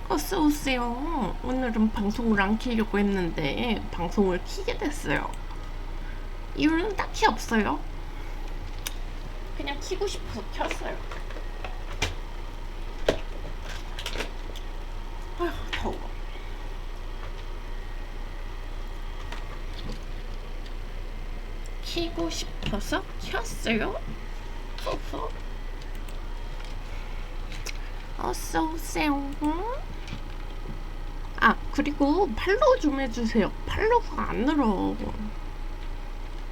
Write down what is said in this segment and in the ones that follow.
어서오세요. 오늘은 방송을 안 키려고 했는데 방송을 키게 됐어요. 이유는 딱히 없어요. 그냥 키고 싶어서 켰어요. 아휴, 더워. 키고 싶어서 켰어요. 허허. 어서오세요. 아, 그리고 팔로우 좀 해주세요. 팔로우가 안 늘어.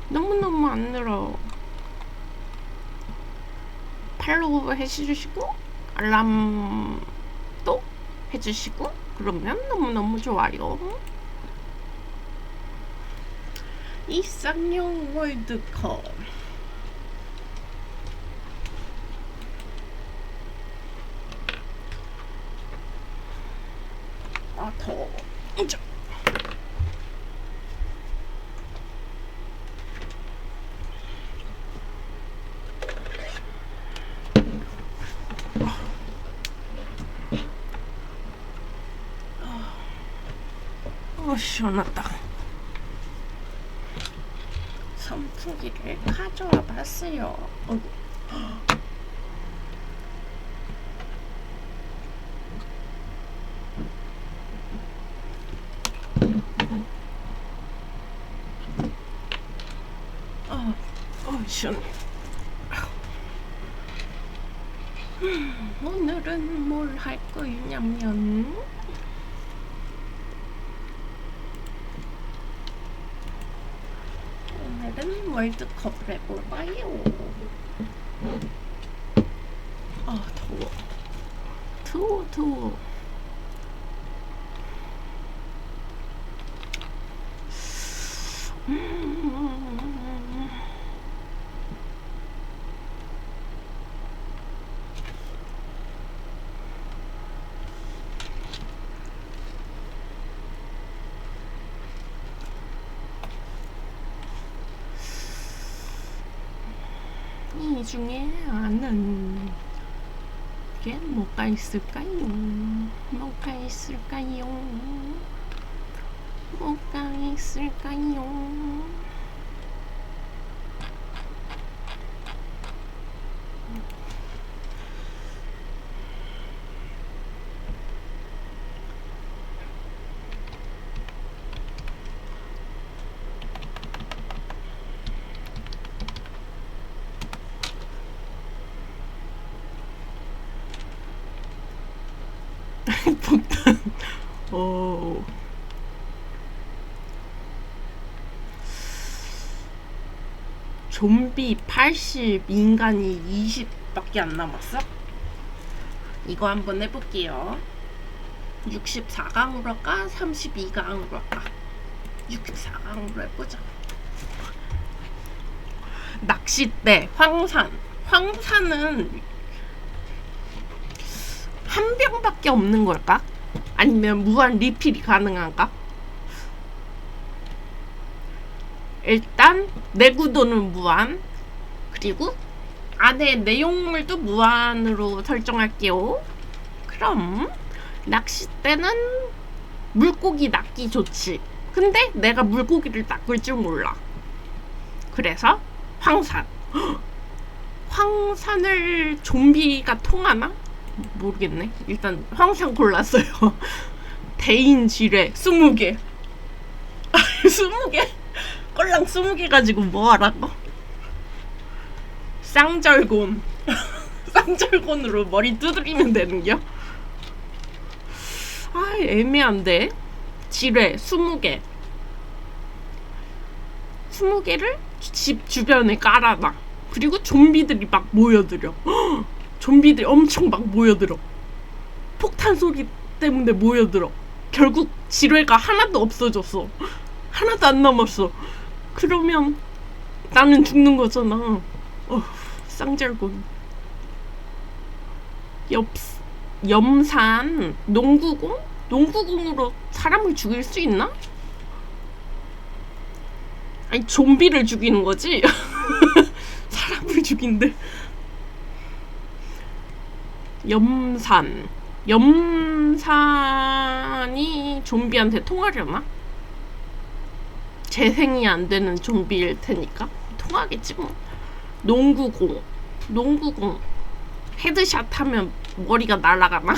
너무너무 안 늘어. 팔로우 해주시고 알람도 해주시고 그러면 너무너무 좋아요. 이쌍용 월드컵. 아, 더워. 으쌰. 시원하다. 선풍기를 가져와 봤어요. 시원해. 오늘은 뭘 할 거냐면 오늘은 월드컵을 해볼까요? 더워. 더워. 이 중에 아는 게 뭐가 있을까요? 뭐가 있을까요? 폭탄. 좀비 80, 인간이 20밖에 안 남았어? 이거 한번 해볼게요. 64강으로 할까? 32강으로 할까? 64강으로 해보자. 낚싯대, 황산은 한 병밖에 없는 걸까? 아니면 무한 리필이 가능한가? 일단 내구도는 무한, 그리고 안에 내용물도 무한으로 설정할게요. 그럼 낚싯대는 물고기 낚기 좋지. 근데 내가 물고기를 낚을 줄 몰라. 그래서 황산을 좀비가 통하나? 모르겠네. 일단 황산 골랐어요. 대인 지뢰 20개. 20개? 꼴랑 20개 가지고 뭐 하라고? 쌍절곤. 쌍절곤으로 머리 두드리면 되는겨? 애매한데. 지뢰 20개. 20개를 집 주변에 깔아놔. 그리고 좀비들이 막 모여들어. 좀비들이 엄청 막 모여들어. 폭탄 소리 때문에 모여들어. 결국 지뢰가 하나도 없어졌어. 하나도 안 남았어. 그러면 나는 죽는 거잖아. 쌍절곤. 염산 농구공? 농구공으로 사람을 죽일 수 있나? 아니, 좀비를 죽이는 거지? 사람을 죽인대. 염산 좀비한테 통하려나? 재생이 안 되는 좀비일 테니까 통하겠지 뭐. 농구공 헤드샷 하면 머리가 날아가나?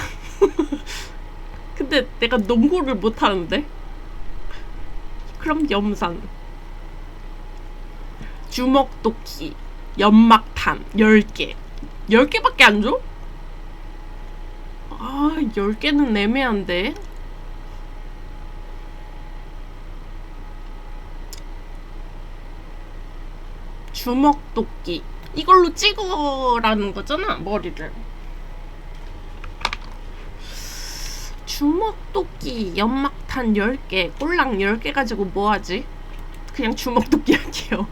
근데 내가 농구를 못 하는데. 그럼 염산. 주먹도끼, 연막탄 10개. 10개밖에 안 줘? 아, 10개는 애매한데. 주먹도끼. 이걸로 찍어라는 거잖아, 머리를. 주먹도끼, 연막탄 10개, 꼴랑 10개 가지고 뭐하지? 그냥 주먹도끼 할게요.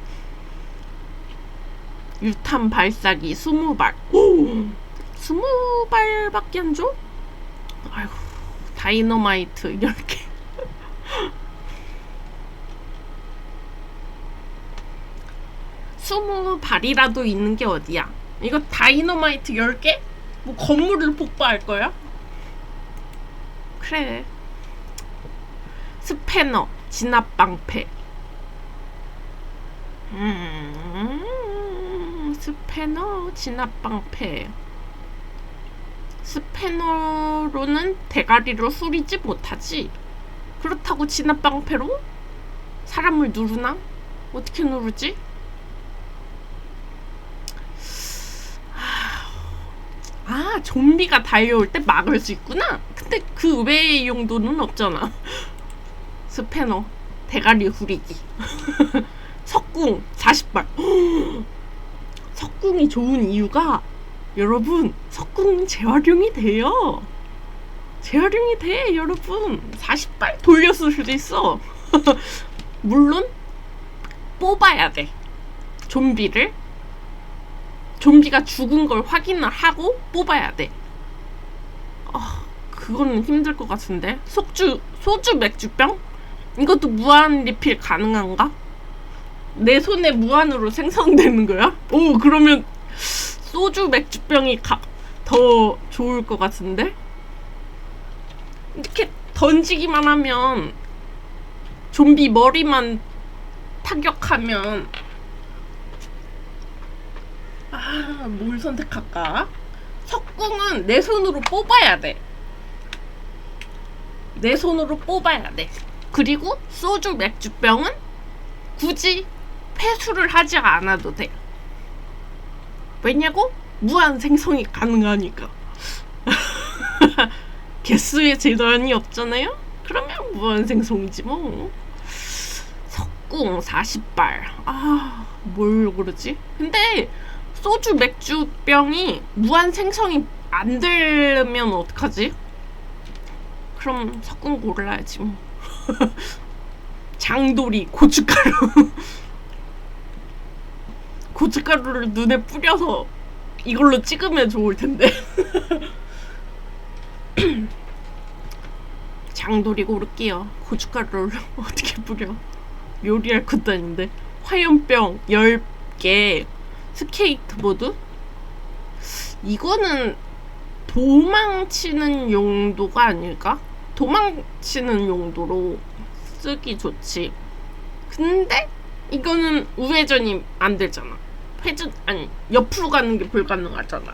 유탄 발사기 20발. 오! 20발밖에 안 줘? 아이고, 다이너마이트 10개. 스무 발이라도 있는 게 어디야? 이거 다이너마이트 10개? 뭐 건물을 폭파할 거야? 그래. 스패너, 진압방패. 스패너, 진압방패. 스패너로는 대가리를 후리지 못하지. 그렇다고 진압방패로 사람을 누르나? 어떻게 누르지? 아, 좀비가 달려올 때 막을 수 있구나. 근데 그 외의 용도는 없잖아. 스패너, 대가리 후리기. 석궁 40발. 석궁이 좋은 이유가, 여러분, 석궁은 재활용이 돼요. 재활용이 돼, 여러분. 40발 돌렸을 수도 있어. 물론 뽑아야 돼. 좀비가 죽은 걸 확인을 하고 뽑아야 돼. 그거는 힘들 것 같은데. 소주 맥주병? 이것도 무한 리필 가능한가? 내 손에 무한으로 생성되는 거야? 오, 그러면 소주 맥주병이 더 좋을 것 같은데? 이렇게 던지기만 하면, 좀비 머리만 타격하면, 뭘 선택할까? 석궁은 내 손으로 뽑아야 돼. 내 손으로 뽑아야 돼. 그리고 소주 맥주병은 굳이 회수를 하지 않아도 돼. 왜냐고? 무한 생성이 가능하니까. 개수에 제한이 없잖아요? 그러면 무한 생성이지 뭐. 석궁 40발. 뭘 그러지? 근데 소주 맥주병이 무한 생성이 안 되면 어떡하지? 그럼 석궁 골라야지 뭐. 장돌이 고춧가루. 고춧가루를 눈에 뿌려서 이걸로 찍으면 좋을 텐데. 장돌이 고를게요. 고춧가루를 어떻게 뿌려? 요리할 것도 아닌데. 화염병 10개. 스케이트보드? 이거는 도망치는 용도가 아닐까? 도망치는 용도로 쓰기 좋지. 근데 이거는 우회전이 안 되잖아. 옆으로 가는 게 불가능하잖아.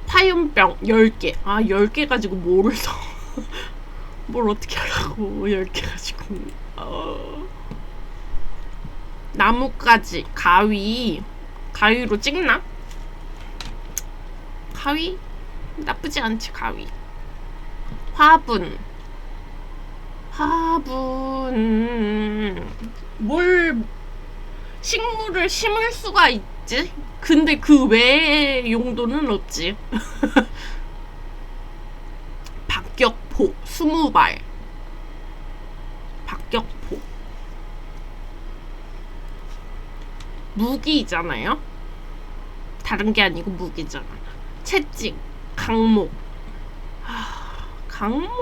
화염병 10개. 10개 가지고 뭐를 써? 뭘 어떻게 하라고 10개 가지고. 나뭇가지, 가위로 찍나? 가위? 나쁘지 않지, 가위. 화분. 뭘 식물을 심을 수가 있지? 근데 그 외의 용도는 없지. 박격포 20발. 박격포. 무기잖아요? 다른 게 아니고 무기잖아. 채찍, 강목. 강목?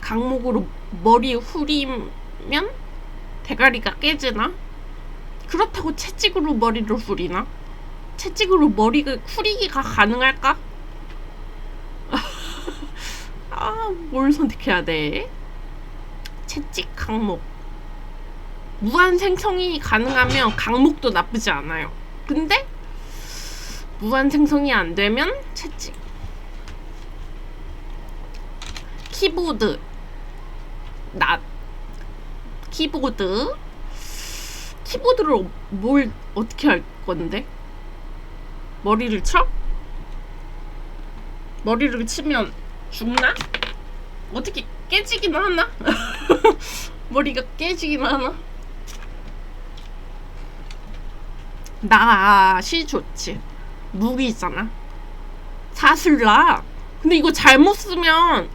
강목으로 머리 후리면 대가리가 깨지나? 그렇다고 채찍으로 머리를 후리나? 채찍으로 머리가 후리기가 가능할까? 아, 뭘 선택해야 돼? 채찍, 강목. 무한 생성이 가능하면 강목도 나쁘지 않아요. 근데 무한 생성이 안 되면 채찍. 키보드. 키보드. 키보드로 뭘 어떻게 할 건데? 머리를 쳐? 머리를 치면 죽나? 어떻게 깨지긴 하나? 머리가 깨지긴 하나? 낫이 좋지. 무기잖아. 사슬라. 근데 이거 잘못 쓰면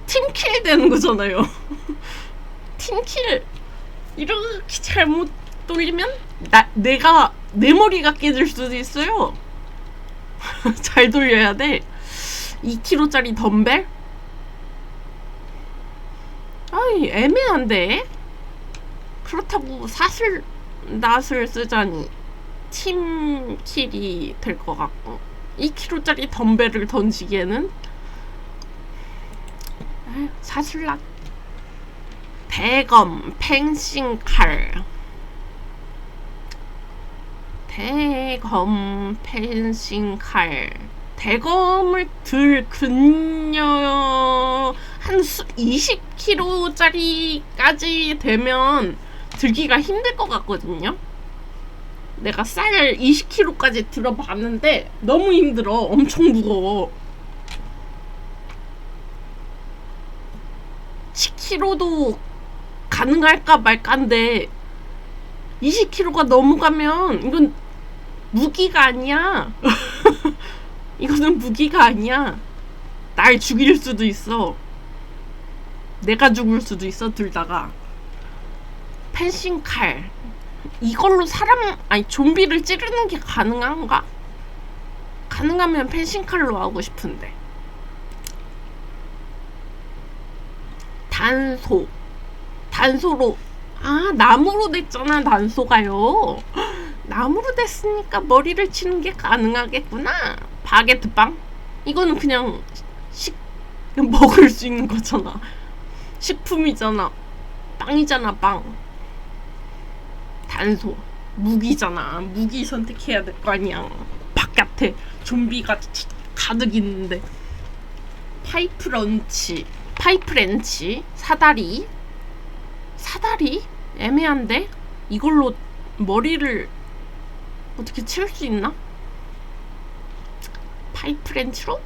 팀킬 되는 거잖아요. 팀킬. 이렇게 잘못 돌리면 내가 내 머리가 깨질 수도 있어요. 잘 돌려야 돼. 2kg짜리 덤벨? 아이, 애매한데? 그렇다고 낫을 쓰자니 팀킬이 될 것 같고, 2kg짜리 덤벨을 던지기에는 사슬낫. 대검, 펜싱칼. 대검, 펜싱칼. 대검을 들 근녀 한 20kg짜리까지 되면 들기가 힘들 것 같거든요. 내가 쌀 20kg까지 들어봤는데 너무 힘들어. 엄청 무거워. 10kg도 가능할까 말까인데 20kg가 넘어가면 이건 무기가 아니야. 이거는 무기가 아니야. 날 죽일 수도 있어. 내가 죽을 수도 있어, 들다가. 펜싱칼. 이걸로 좀비를 찌르는 게 가능한가? 가능하면 펜싱칼로 하고 싶은데. 단소로. 나무로 됐잖아, 단소가요. 나무로 됐으니까 머리를 치는 게 가능하겠구나. 바게트빵? 이거는 그냥 먹을 수 있는 거잖아. 식품이잖아. 빵이잖아, 빵. 단소. 무기잖아. 무기 선택해야 될 거 아니야. 바깥에 좀비가 가득 있는데. 파이프렌치. 사다리. 애매한데? 이걸로 머리를 어떻게 칠 수 있나? 파이프렌치로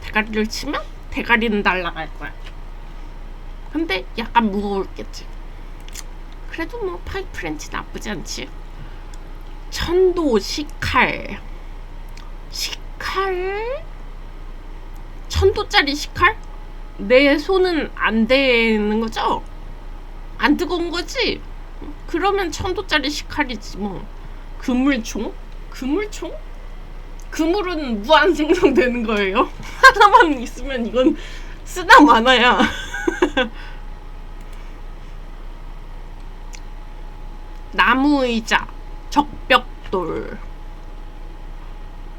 대가리를 치면 대가리는 날아갈 거야. 근데 약간 무거울겠지. 그래도 뭐 파이프렌치 나쁘지 않지. 천도, 식칼. 천도짜리 식칼? 내 손은 안 되는 거죠? 안 뜨거운 거지? 그러면 천도짜리 식칼이지 뭐. 그물총? 그물은 무한 생성되는 거예요. 하나만 있으면 이건 쓰다 많아야. 나무의자, 적벽돌.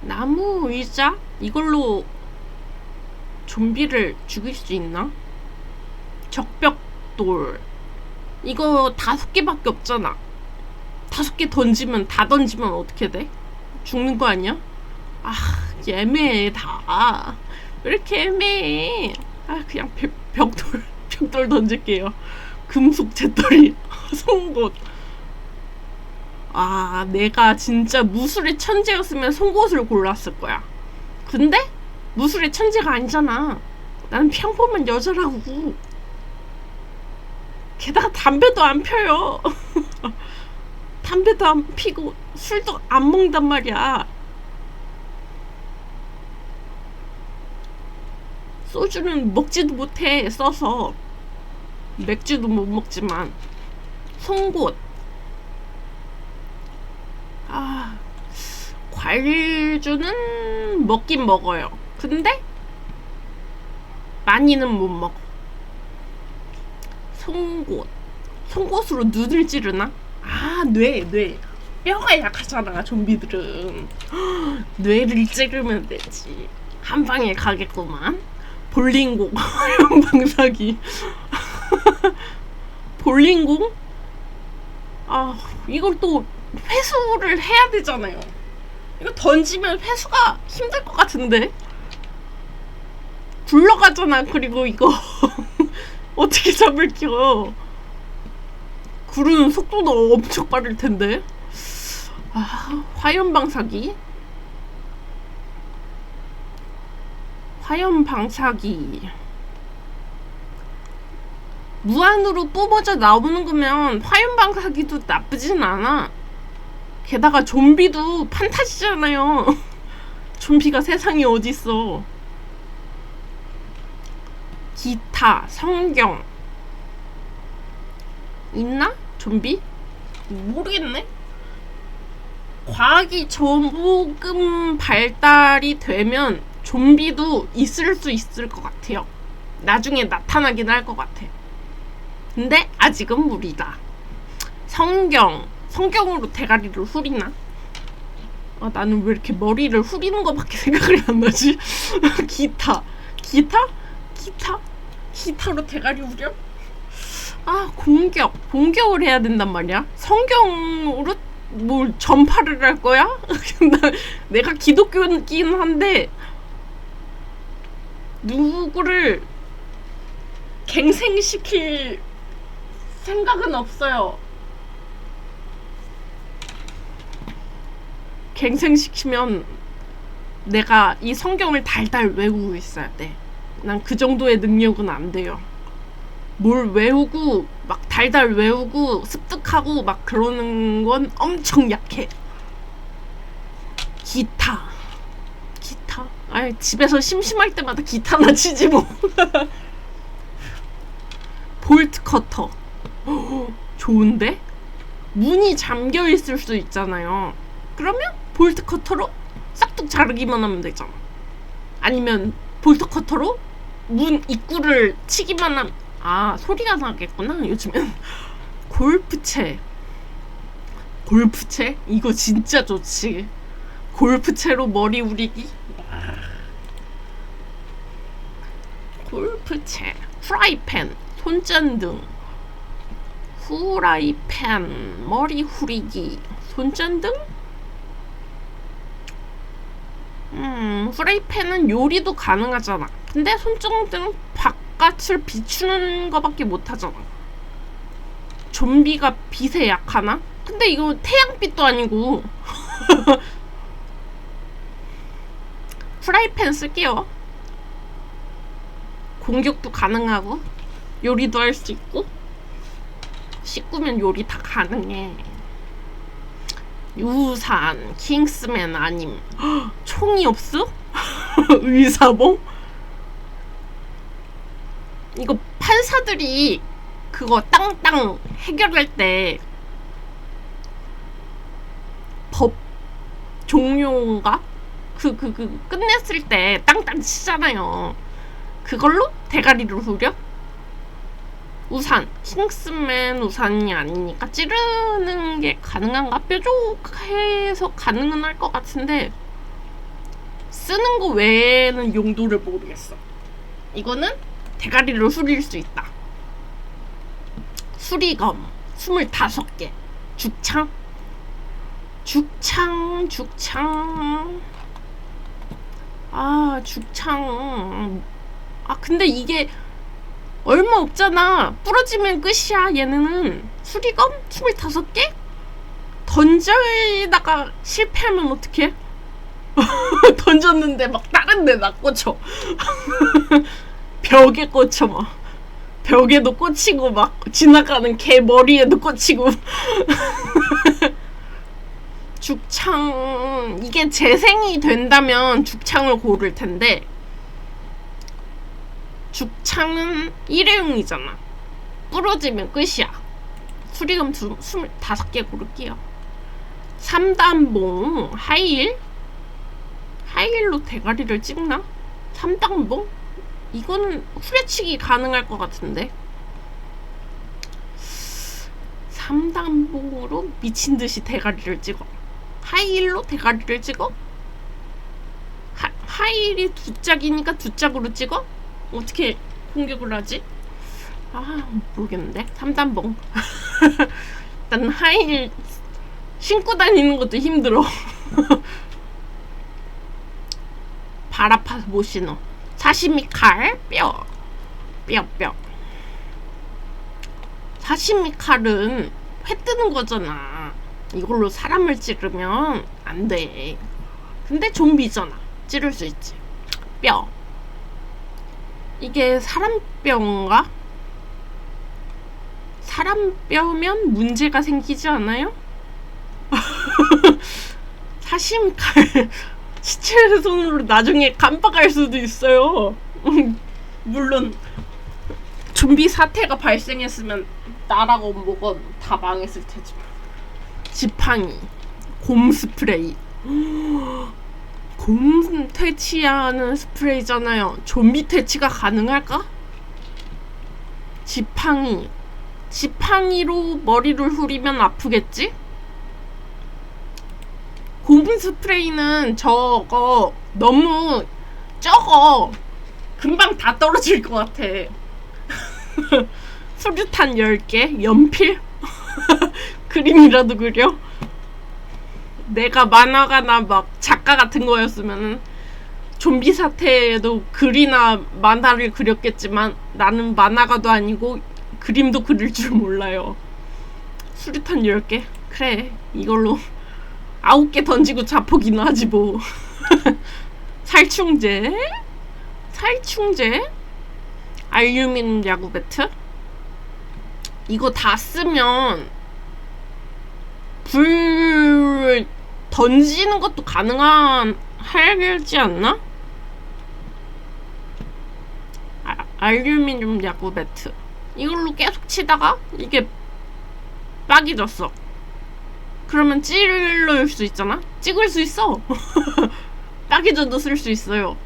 나무의자? 이걸로 좀비를 죽일 수 있나? 적벽돌. 이거 5개밖에 없잖아. 5개 다 던지면 어떻게 돼? 죽는 거 아니야? 애매해 다. 왜 이렇게 애매해? 그냥 벽돌 던질게요. 금속 재떨이. 송곳. 내가 진짜 무술의 천재였으면 송곳을 골랐을 거야. 근데 무술의 천재가 아니잖아. 나는 평범한 여자라고. 게다가 담배도 안 펴요. 담배도 안 피고 술도 안 먹단 말이야. 소주는 먹지도 못해, 써서. 맥주도 못 먹지만. 송곳. 과일주는 먹긴 먹어요. 근데 많이는 못 먹어. 송곳으로 눈을 찌르나? 아, 뇌. 뼈가 약하잖아, 좀비들은. 뇌를 찌르면 되지. 한 방에 가겠구만. 볼링공. 방사기. 볼링공? 아, 이걸 또 회수를 해야 되잖아요. 이거 던지면 회수가 힘들 것 같은데? 굴러가잖아. 그리고 이거 어떻게 잡을게요? 구르는 속도도 엄청 빠를 텐데. 아, 화염방사기. 무한으로 뿜어져 나오는 거면 화염방사기도 나쁘진 않아. 게다가 좀비도 판타지잖아요. 좀비가 세상에 어딨어. 기타, 성경 있나? 좀비? 모르겠네. 과학이 조금 발달이 되면 좀비도 있을 수 있을 것 같아요. 나중에 나타나긴 할 것 같아. 근데 아직은 무리다. 성경으로 대가리를 후리나? 아, 나는 왜 이렇게 머리를 후리는 거밖에 생각이 안 나지? 기타로 대가리 후려? 아, 공격을 해야 된단 말이야. 성경으로 뭘 전파를 할 거야? 내가 기독교긴 한데 누구를 갱생시킬 생각은 없어요. 갱생시키면 내가 이 성경을 달달 외우고 있어야 돼. 난 그 정도의 능력은 안 돼요. 뭘 외우고 막 달달 외우고 습득하고 막 그러는 건 엄청 약해. 기타. 아이, 집에서 심심할 때마다 기타나 치지 뭐. 볼트 커터. 좋은데? 문이 잠겨 있을 수 있잖아요. 그러면 볼트 커터로 싹둑 자르기만 하면 되잖아. 아니면 볼트 커터로 문 입구를 치기만 하면, 아, 소리가 나겠구나 요즘엔. 골프채 이거 진짜 좋지. 골프채로 머리 우리기. 골프채, 프라이팬, 손전등, 후라이팬, 머리 후리기, 손전등? 프라이팬은 요리도 가능하잖아. 근데 손전등은 바깥을 비추는 거밖에 못하잖아. 좀비가 빛에 약하나? 근데 이거 태양빛도 아니고. 프라이팬 쓸게요. 공격도 가능하고 요리도 할 수 있고 씻으면 요리 다 가능해. 우산, 킹스맨 아님. 총이 없어? 의사봉? 이거 판사들이 그거 땅땅 해결할 때 법 종료인가? 끝냈을 때 땅땅 치잖아요. 그걸로 대가리를 후려? 우산, 킹스맨 우산이 아니니까 찌르는 게 가능한가? 뾰족해서 가능은 할 것 같은데 쓰는 거 외에는 용도를 모르겠어. 이거는 대가리를 후릴 수 있다. 수리검 25개. 죽창. 아, 죽창. 아, 근데 이게 얼마 없잖아. 부러지면 끝이야. 얘네는. 수리검 25개? 던져다가 실패하면 어떡해? 던졌는데 막 다른 데다 꽂혀. 벽에 꽂혀 막. 벽에도 꽂히고 막 지나가는 개 머리에도 꽂히고. 죽창, 이게 재생이 된다면 죽창을 고를 텐데 죽창은 일회용이잖아. 부러지면 끝이야. 수리검 25개 고를게요. 3단봉 하이힐로 대가리를 찍나? 3단봉? 이거는 후려치기 가능할 것 같은데. 3단봉으로 미친듯이 대가리를 찍어. 하이힐로 대가리를 찍어? 하이힐이 두 짝이니까 두 짝으로 찍어? 어떻게 공격을 하지? 아, 모르겠는데. 3단봉. 난 하이힐 신고 다니는 것도 힘들어. 발 아파서 못 신어. 사시미 칼, 뼈. 사시미 칼은 회 뜨는 거잖아. 이걸로 사람을 찌르면 안 돼. 근데 좀비잖아. 찌를 수 있지. 뼈. 이게 사람 뼈인가? 사람 뼈면 문제가 생기지 않아요? 사시미 칼 시체 손으로 나중에 깜빡할 수도 있어요. 물론 좀비 사태가 발생했으면 나라고 뭐건 다 망했을 테지만. 지팡이, 곰 스프레이. 곰 퇴치하는 스프레이잖아요. 좀비 퇴치가 가능할까? 지팡이로 머리를 후리면 아프겠지? 곰 스프레이는 저거 너무 적어. 금방 다 떨어질 것 같아. 수류탄 10개? 연필? 그림이라도 그려? 내가 만화가나 막 작가 같은 거였으면은 좀비 사태에도 글이나 만화를 그렸겠지만 나는 만화가도 아니고 그림도 그릴 줄 몰라요. 수류탄 10개? 그래, 이걸로 9개 던지고 자폭이나 하지 뭐. 살충제? 알루미늄 야구 배트? 이거 다 쓰면 불 던지는 것도 하지 않나? 알루미늄 야구 배트. 이걸로 계속 치다가 이게 빠기졌어. 그러면 찌를 수 있잖아? 찍을 수 있어. 빠기져도 쓸 수 있어요.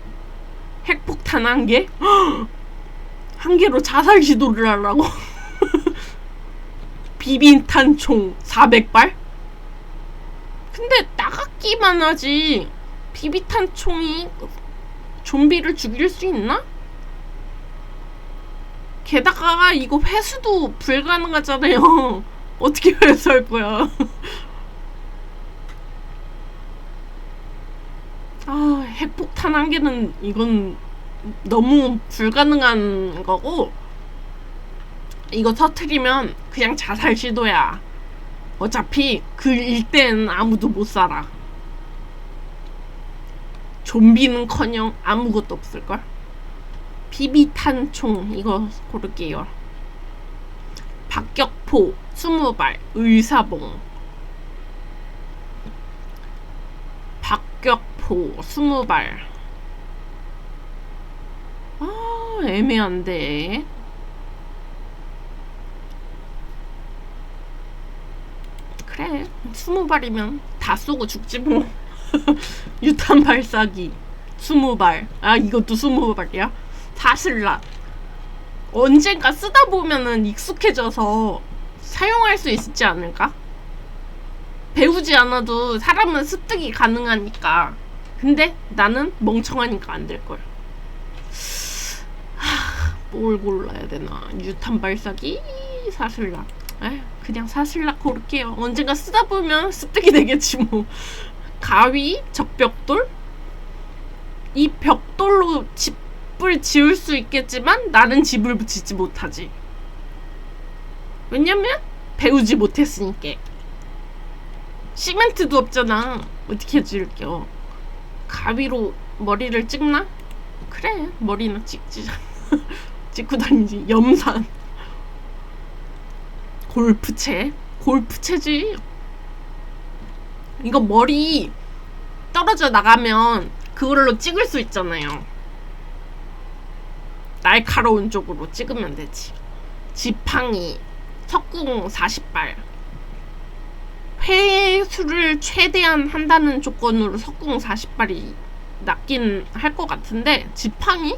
핵폭탄 1개? 1개로 자살 시도를 하려고? 비빈탄총 400발? 근데 나갔기만 하지. 비비탄총이 좀비를 죽일 수 있나? 게다가 이거 회수도 불가능하잖아요. 어떻게 회수할 거야? 아, 핵폭탄 1개는 이건 너무 불가능한 거고, 이거 터트리면 그냥 자살 시도야. 어차피 그 일대는 아무도 못 살아. 좀비는커녕 아무것도 없을걸? 비비탄총 이거 고를게요. 박격포 20발 의사봉. 박격포 20발. 아, 애매한데. 그래, 20발이면 다 쏘고 죽지 뭐. 유탄 발사기 20발. 아, 이것도 20발이야? 사슬락. 언젠가 쓰다 보면은 익숙해져서 사용할 수 있지 않을까? 배우지 않아도 사람은 습득이 가능하니까. 근데 나는 멍청하니까 안 될걸. 뭘 골라야 되나? 유탄 발사기, 사슬락. 에휴, 그냥 사슬락 고를게요. 언젠가 쓰다 보면 습득이 되겠지 뭐. 가위, 적벽돌? 이 벽돌로 집을 지을 수 있겠지만 나는 집을 짓지 못하지. 왜냐면 배우지 못했으니까. 시멘트도 없잖아. 어떻게 지을게요? 가위로 머리를 찍나? 그래, 머리는 찍지. 찍고 다니지. 염산. 골프채지. 이거 머리 떨어져 나가면 그걸로 찍을 수 있잖아요. 날카로운 쪽으로 찍으면 되지. 지팡이 석궁 40발. 회수를 최대한 한다는 조건으로 석궁 40발이 낫긴 할 것 같은데, 지팡이?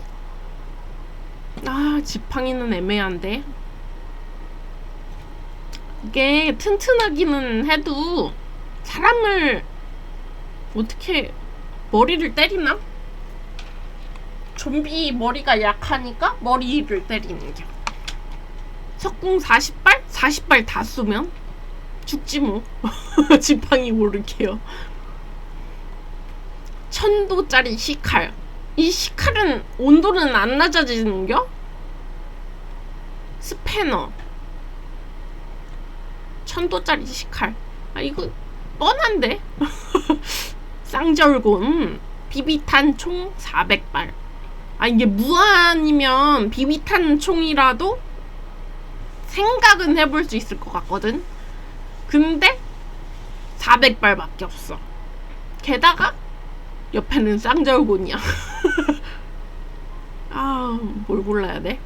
아, 지팡이는 애매한데. 이게 튼튼하기는 해도 사람을 어떻게 머리를 때리나? 좀비 머리가 약하니까 머리를 때리는 게. 석궁 40발? 40발 다 쏘면 죽지 뭐. 지팡이 오를게요. 1000도짜리 시칼. 이 시칼은 온도는 안 낮아지는겨? 스패너 1000도짜리 시칼. 아 이거 뻔한데? 쌍절곤 비비탄 총 400발. 아 이게 무한이면 비비탄 총이라도 생각은 해볼 수 있을 것 같거든. 근데 400발밖에 없어. 게다가 옆에는 쌍절곤이야. 아, 뭘 골라야 돼?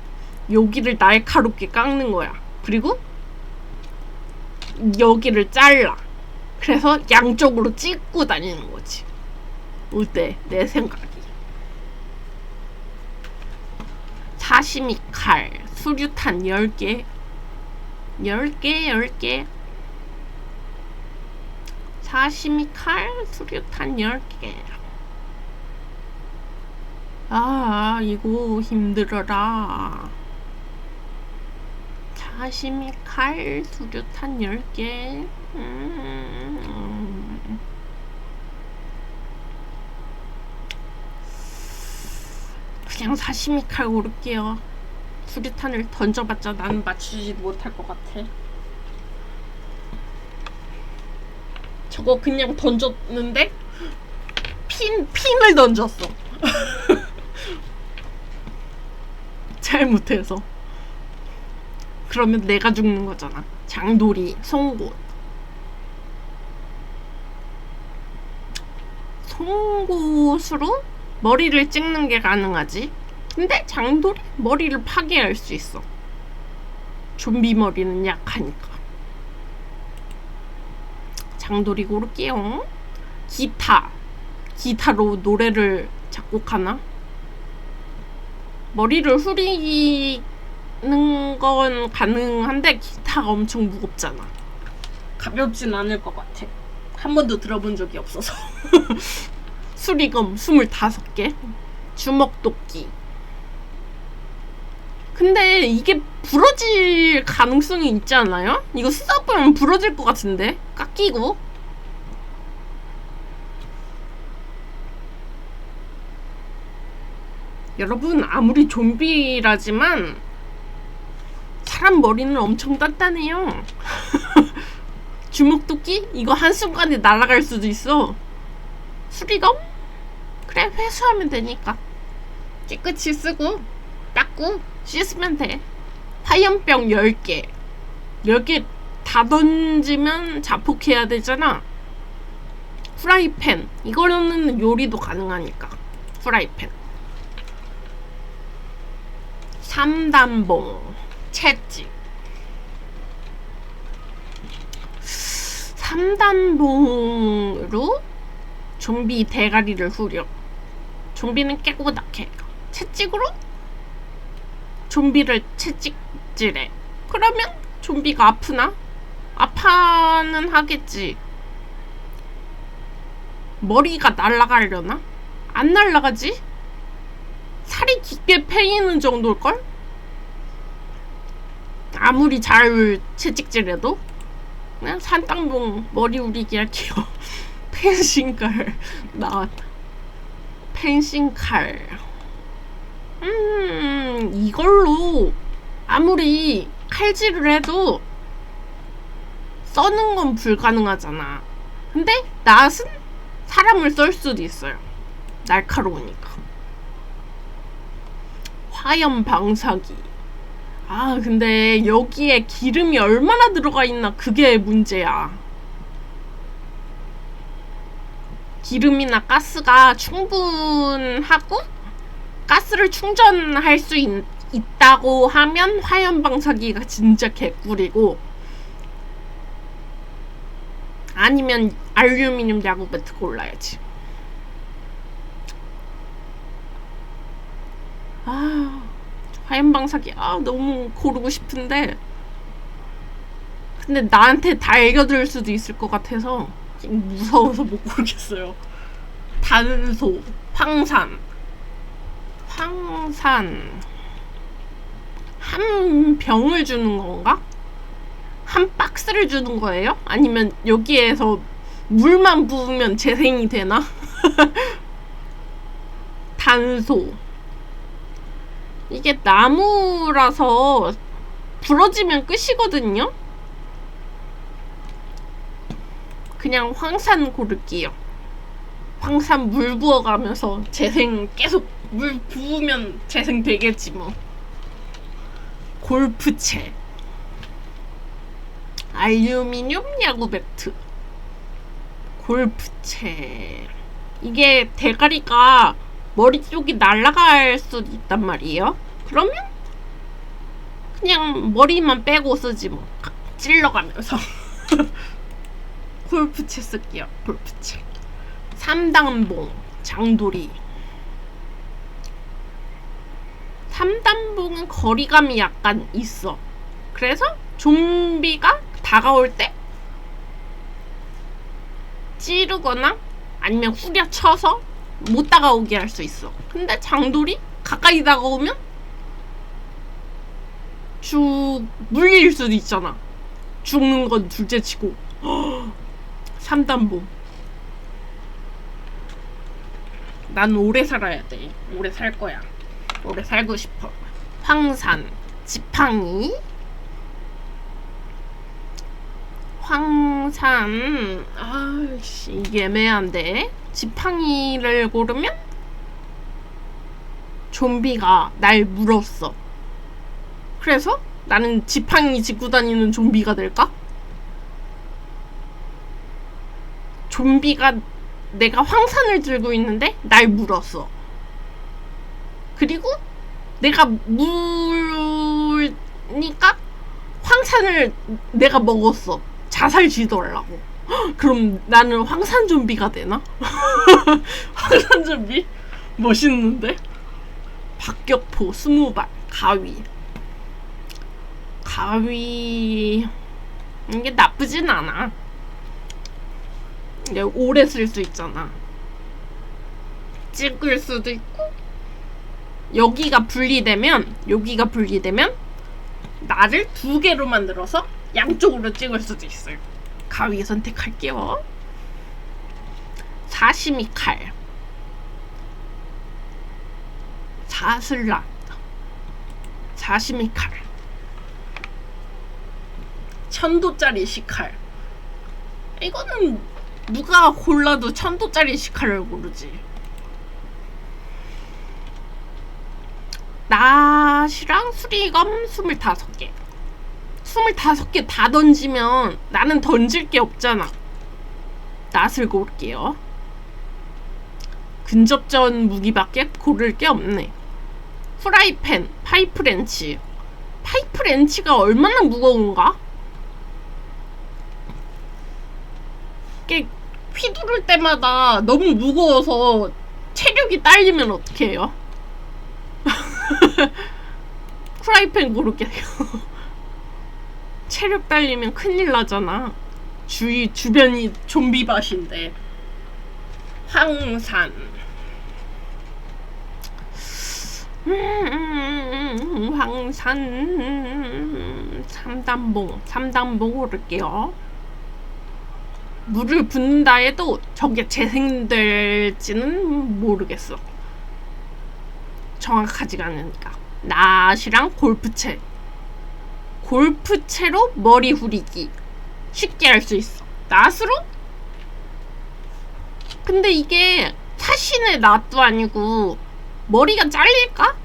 여기를 날카롭게 깎는 거야. 그리고 여기를 잘라. 그래서 양쪽으로 찍고 다니는 거지. 어때? 내 생각이. 사시미 칼, 수류탄 10개. 10개. 사시미 칼, 수류탄 10개. 아, 이거 힘들어라. 사시미 칼, 수류탄 10개. 그냥 사시미 칼 고를게요. 수류탄을 던져봤자 나는 맞추지 못할 것 같아. 저거 그냥 던졌는데 핀을 던졌어. 잘못해서. 그러면 내가 죽는 거잖아. 장돌이, 송곳. 송곳으로 머리를 찍는 게 가능하지. 근데 장돌이 머리를 파괴할 수 있어. 좀비 머리는 약하니까. 장돌이 고를게요. 기타로 노래를 작곡하나? 머리를 후리는 건 가능한데 기타가 엄청 무겁잖아. 가볍진 않을 것 같아. 한 번도 들어본 적이 없어서. 수리검 25개. 주먹도끼. 근데 이게 부러질 가능성이 있지 않아요? 이거 쓰다 보면 부러질 것 같은데? 깎이고. 여러분, 아무리 좀비라지만 사람 머리는 엄청 단단해요. 주먹도끼? 이거 한순간에 날아갈 수도 있어. 수리검? 그래, 회수하면 되니까. 깨끗이 쓰고 닦고 씻으면 돼. 화염병 10개. 10개 다 던지면 자폭해야 되잖아. 프라이팬. 이거는 요리도 가능하니까. 프라이팬. 3단봉. 채찍. 3단봉으로 좀비 대가리를 후려. 좀비는 깨고 낙해. 채찍으로 좀비를 채찍질해. 그러면 좀비가 아프나? 아파는 하겠지. 머리가 날아가려나? 안 날아가지? 살이 깊게 패이는 정도일걸? 아무리 잘 채찍질해도. 그냥 산땅봉 머리 우리기 할게요. 펜싱칼 나왔다. 펜싱칼. 이걸로 아무리 칼질을 해도 써는 건 불가능하잖아. 근데 낫은 사람을 썰 수도 있어요. 날카로우니까. 화염 방사기. 아 근데 여기에 기름이 얼마나 들어가 있나 그게 문제야. 기름이나 가스가 충분하고 가스를 충전할 수 있다고 하면 화염 방사기가 진짜 개꿀이고, 아니면 알루미늄 야구 배트 골라야지. 아 화염 방사기 너무 고르고 싶은데 근데 나한테 다 읽어줄 수도 있을 것 같아서 무서워서 못 고르겠어요. 단소, 황산. 한 병을 주는 건가? 한 박스를 주는 거예요? 아니면 여기에서 물만 부으면 재생이 되나? 단소. 이게 나무라서 부러지면 끝이거든요? 그냥 황산 고를게요. 황산 물 부어가면서 재생 계속 물 부으면 재생 되겠지 뭐. 골프채. 알루미늄 야구 배트. 골프채. 이게 대가리가 머리 쪽이 날아갈 수도 있단 말이에요. 그러면 그냥 머리만 빼고 쓰지 뭐. 찔러가면서. 골프채 쓸게요. 골프채. 삼단봉. 장돌이. 삼단봉은 거리감이 약간 있어. 그래서 좀비가 다가올 때 찌르거나 아니면 후려쳐서 못 다가오게 할 수 있어. 근데 장돌이 가까이 다가오면 물릴 수도 있잖아. 죽는 건 둘째치고. 3단봉. 난 오래 살아야 돼. 오래 살 거야. 오래 살고 싶어. 황산. 지팡이. 황산. 아씨, 이게 애매한데. 지팡이를 고르면 좀비가 날 물었어. 그래서 나는 지팡이 짚고 다니는 좀비가 될까? 좀비가 내가 황산을 들고 있는데 날 물었어. 그리고 내가 물니까 황산을 내가 먹었어. 자살 시도하려고. 그럼 나는 황산 좀비가 되나? 황산 좀비? 멋있는데? 박격포 20발. 가위. 이게 나쁘진 않아. 이게 오래 쓸 수 있잖아. 찍을 수도 있고. 여기가 분리되면 나를 2개로 만들어서 양쪽으로 찍을 수도 있어요. 가위 선택할게요. 사시미 칼. 사슬라. 사시미 칼. 천도짜리 식칼. 이거는 누가 골라도 천도짜리 식칼을 고르지. 낫이랑 수리검 25개. 25개 다 던지면 나는 던질 게 없잖아. 낫을 고를게요. 근접전 무기밖에 고를 게 없네. 프라이팬, 파이프렌치. 파이프렌치가 얼마나 무거운가? 이게 휘두를 때마다 너무 무거워서 체력이 딸리면 어떡해요? 프라이팬 고를게요. 체력 딸리면 큰일 나잖아. 주변이 좀비밭인데. 황산. 황산. 3단봉 고를게요. 물을 붓는다 해도 저게 재생될지는 모르겠어. 정확하지가 않으니까. 낫이랑 골프채. 골프채로 머리 후리기. 쉽게 할 수 있어. 낫으로? 근데 이게 사신의 낫도 아니고 머리가 잘릴까?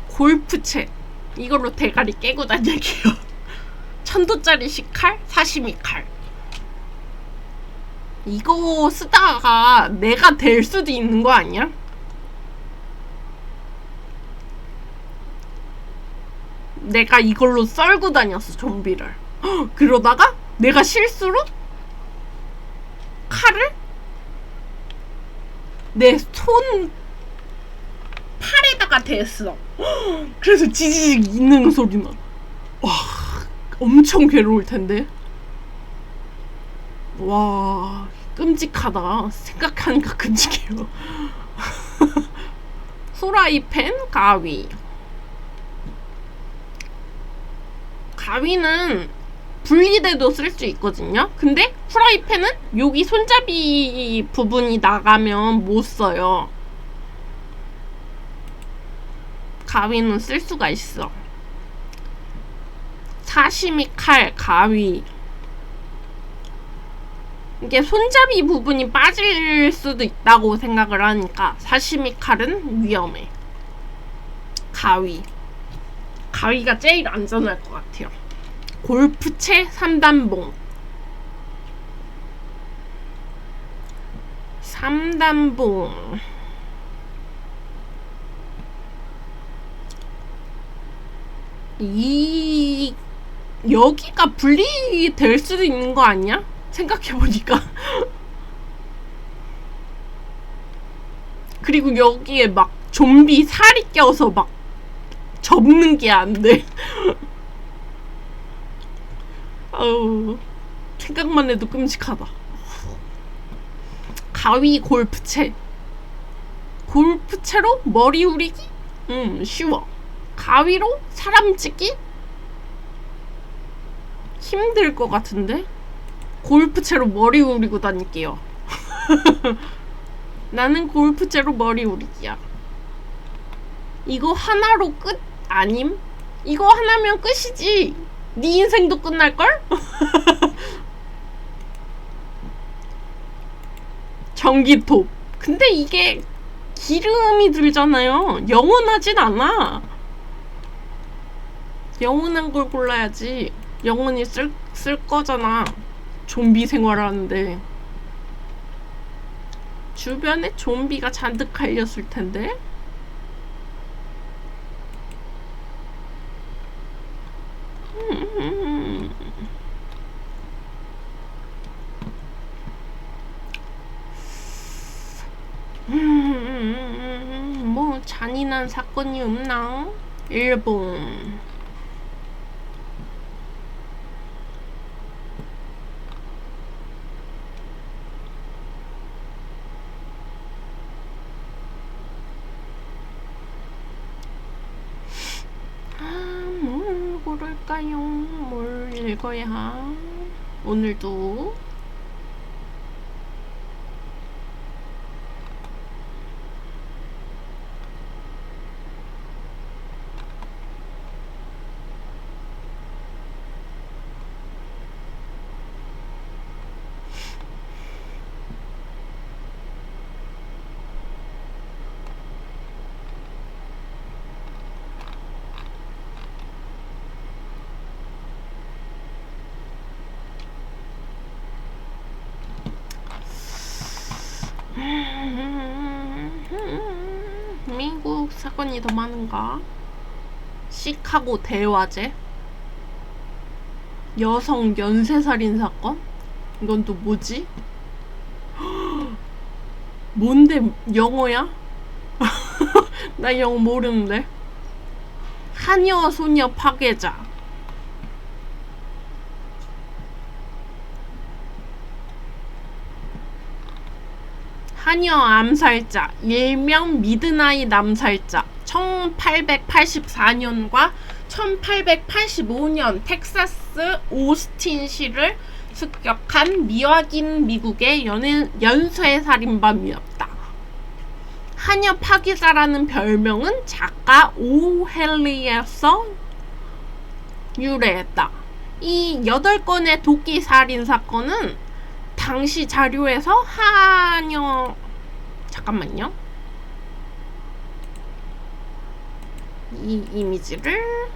골프채. 이걸로 대가리 깨고 다닐게요. 천도짜리 식칼, 사시미 칼. 이거 쓰다가 내가 될 수도 있는 거 아니야? 내가 이걸로 썰고 다녔어, 좀비를. 그러다가 내가 실수로 칼을 내 손 팔에다 하나가 됐어. 그래서 지지직 있는 소리 나. 와, 엄청 괴로울 텐데. 와, 끔찍하다. 생각하니까 끔찍해요. 후라이팬, 가위. 가위는 분리대도 쓸 수 있거든요. 근데 후라이팬은 여기 손잡이 부분이 나가면 못 써요. 가위는 쓸 수가 있어. 사시미 칼, 가위. 이게 손잡이 부분이 빠질 수도 있다고 생각을 하니까 사시미 칼은 위험해. 가위. 가위가 제일 안전할 것 같아요. 골프채 3단봉. 3단봉. 여기가 분리될 수도 있는 거 아니야? 생각해보니까. 그리고 여기에 막 좀비 살이 껴서 막 접는 게 안 돼. 아우, 생각만 해도 끔찍하다. 가위 골프채. 골프채로 머리 우리기? 쉬워. 가위로 사람 찍기? 힘들 것 같은데? 골프채로 머리 우리고 다닐게요. 나는 골프채로 머리 우리기야. 이거 하나로 끝 아님? 이거 하나면 끝이지. 네 인생도 끝날걸? 전기톱. 근데 이게 기름이 들잖아요. 영원하진 않아. 영원한 걸 골라야지. 영원히 쓸 거잖아. 좀비 생활하는데. 주변에 좀비가 잔뜩 갈렸을 텐데. 뭐 잔인한 사건이 없나? 일본. 뭘 고를까요? 뭘 읽어야? 오늘도 미국 사건이 더 많은가? 시카고 대화제? 여성 연쇄살인 사건? 이건 또 뭐지? 뭔데 영어야? 나 영어 모르는데. 하녀 소녀 파괴자. 하녀 암살자, 일명 미드나잇 암살자. 1884년과 1885년 텍사스 오스틴시를 습격한 미확인 미국의 연쇄살인범이었다. 하녀 파괴자라는 별명은 작가 오헬리에서 유래했다. 이 8건의 도끼 살인 사건은 당시 자료에서 하녀 잠깐만요. 이 이미지를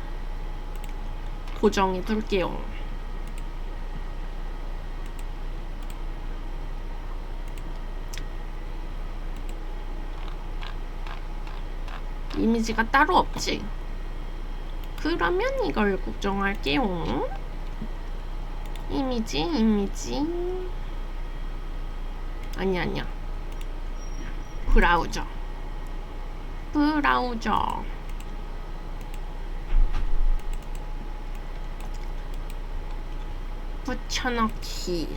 고정해 둘게요. 이미지가 따로 없지? 그러면 이걸 고정할게요. 이미지 아니야 브라우저. 브라우저. 붙여넣기.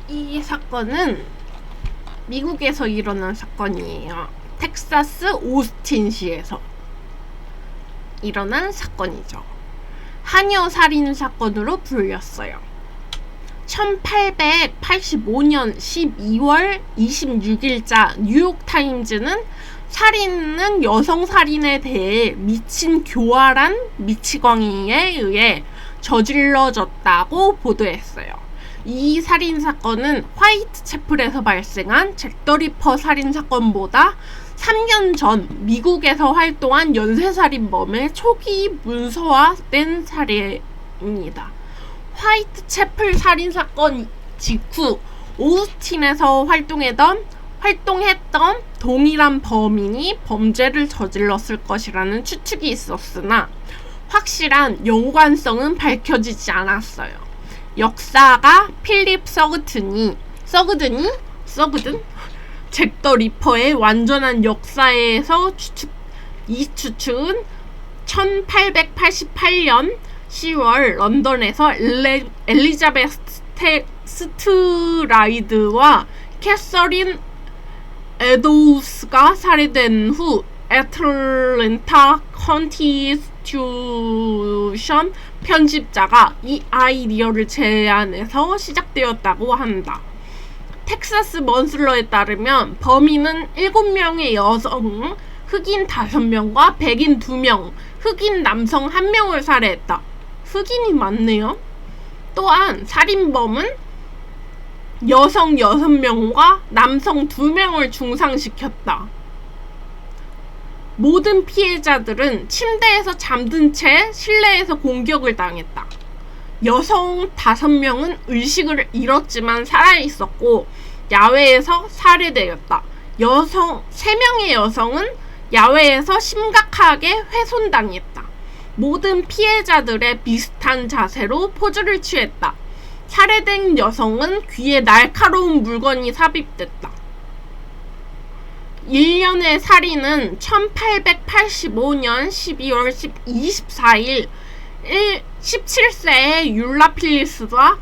이 사건은 미국에서 일어난 사건이에요. 텍사스 오스틴시에서 일어난 사건이죠. 하녀 살인 사건으로 불렸어요. 1885년 12월 26일자 뉴욕타임즈는 살인은 여성 살인에 대해 미친 교활한 미치광이에 의해 저질러졌다고 보도했어요. 이 살인사건은 화이트채플에서 발생한 잭 더 리퍼 살인사건보다 3년 전 미국에서 활동한 연쇄살인범의 초기 문서화된 사례입니다. 화이트채플 살인사건 직후 오스틴에서 활동했던 동일한 범인이 범죄를 저질렀을 것이라는 추측이 있었으나 확실한 연관성은 밝혀지지 않았어요. 역사가 필립 서그든 잭 더 리퍼의 완전한 역사에서 이 추측은 1888년 10월 런던에서 엘리자베스 스트라이드와 캐서린 에도우스가 살해된 후 애틀랜타 컨스티튜션 편집자가 이 아이디어를 제안해서 시작되었다고 한다. 텍사스 먼슬러에 따르면 범인은 7명의 여성, 흑인 5명과 백인 2명, 흑인 남성 1명을 살해했다. 흑인이 많네요. 또한 살인범은 여성 6명과 남성 2명을 중상시켰다. 모든 피해자들은 침대에서 잠든 채 실내에서 공격을 당했다. 여성 5명은 의식을 잃었지만 살아있었고 야외에서 살해되었다. 3명의 여성은 야외에서 심각하게 훼손당했다. 모든 피해자들의 비슷한 자세로 포즈를 취했다. 살해된 여성은 귀에 날카로운 물건이 삽입됐다. 1년의 살인은 1885년 12월 24일 17세의 율라 필리스와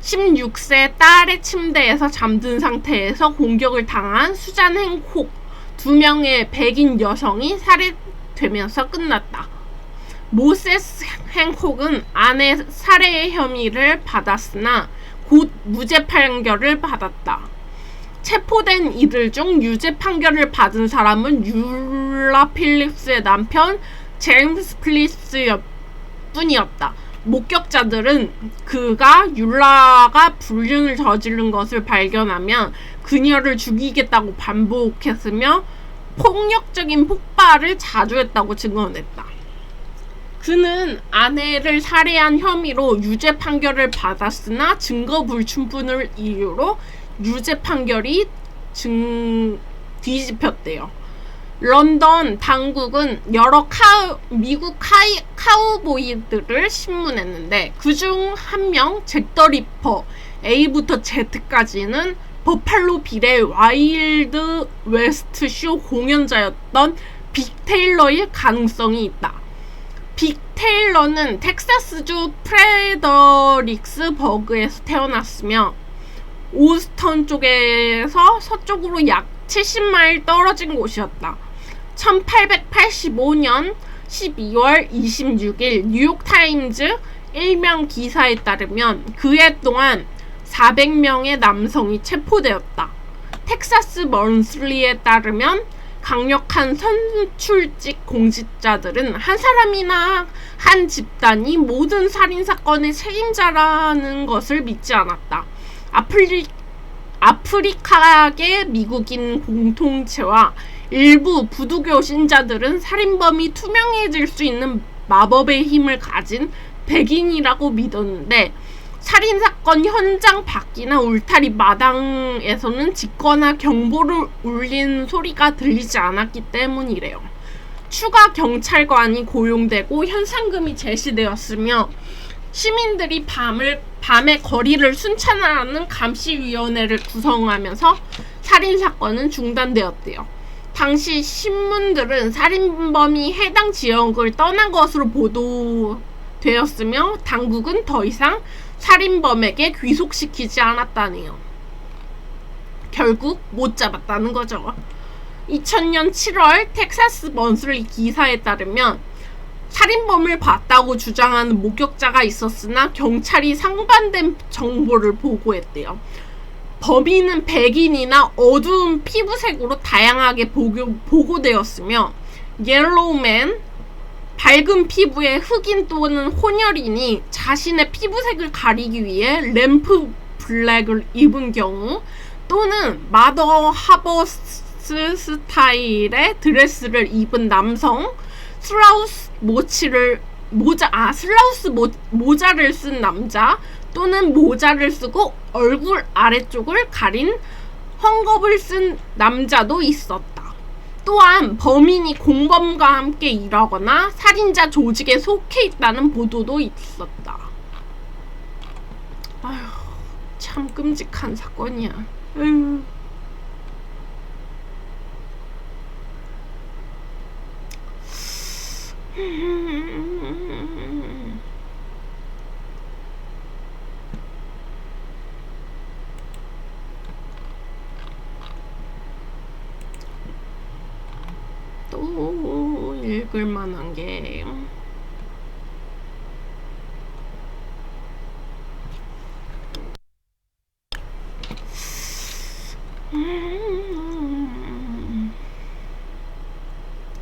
16세 딸의 침대에서 잠든 상태에서 공격을 당한 수잔 행콕 2명의 백인 여성이 살해되면서 끝났다. 모세스 행콕은 아내 살해의 혐의를 받았으나 곧 무죄 판결을 받았다. 체포된 이들 중 유죄 판결을 받은 사람은 율라 필립스의 남편 제임스 필립스 뿐이었다. 목격자들은 그가 율라가 불륜을 저지른 것을 발견하면 그녀를 죽이겠다고 반복했으며 폭력적인 폭발을 자주 했다고 증언했다. 그는 아내를 살해한 혐의로 유죄 판결을 받았으나 증거 불충분을 이유로 유죄 판결이 뒤집혔대요. 런던 당국은 여러 미국 카우보이들을 신문했는데 그중 한 명 잭 더 리퍼 A부터 Z까지는 버팔로 빌의 와일드 웨스트 쇼 공연자였던 빅 테일러일 가능성이 있다. 빅 테일러는 텍사스주 프레더릭스버그에서 태어났으며 오스턴 쪽에서 서쪽으로 약 70마일 떨어진 곳이었다. 1885년 12월 26일 뉴욕타임즈 일명 기사에 따르면 그 해 동안 400명의 남성이 체포되었다. 텍사스 먼슬리에 따르면 강력한 선출직 공직자들은 한 사람이나 한 집단이 모든 살인사건의 책임자라는 것을 믿지 않았다. 아프리카계 미국인 공동체와 일부 부두교 신자들은 살인범이 투명해질 수 있는 마법의 힘을 가진 백인이라고 믿었는데 살인사건 현장 밖이나 울타리 마당에서는 직거나 경보를 울린 소리가 들리지 않았기 때문이래요. 추가 경찰관이 고용되고 현상금이 제시되었으며 시민들이 밤에 거리를 순찰하는 감시위원회를 구성하면서 살인사건은 중단되었대요. 당시 신문들은 살인범이 해당 지역을 떠난 것으로 보도되었으며 당국은 더 이상 살인범에게 귀속시키지 않았다네요. 결국 못 잡았다는 거죠. 2000년 7월 텍사스 먼슬리 기사에 따르면 살인범을 봤다고 주장하는 목격자가 있었으나 경찰이 상반된 정보를 보고했대요. 범인은 백인이나 어두운 피부색으로 다양하게 보고되었으며 옐로우맨, 밝은 피부의 흑인 또는 혼혈인이 자신의 피부색을 가리기 위해 램프 블랙을 입은 경우 또는 마더 하버스 스타일의 드레스를 입은 남성, 슬라우스 모자를 쓴 남자 또는 모자를 쓰고 얼굴 아래쪽을 가린 헝겊을 쓴 남자도 있었다. 또한 범인이 공범과 함께 일하거나 살인자 조직에 속해 있다는 보도도 있었다. 아휴, 참 끔찍한 사건이야. 에휴. 또 읽을 만한 게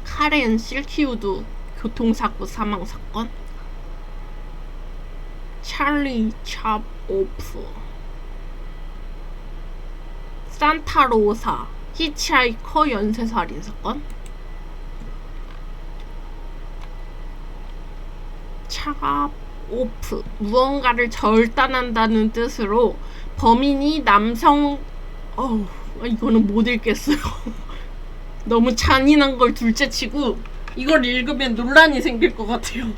카렌 실키우드 교통사고 사망사건, 찰리 찹오프 산타로사 히치하이커 연쇄살인사건, 차갑오프 무언가를 절단한다는 뜻으로 범인이 남성 이거는 못 읽겠어요. 너무 잔인한 걸 둘째치고 이걸 읽으면 논란이 생길 것 같아요.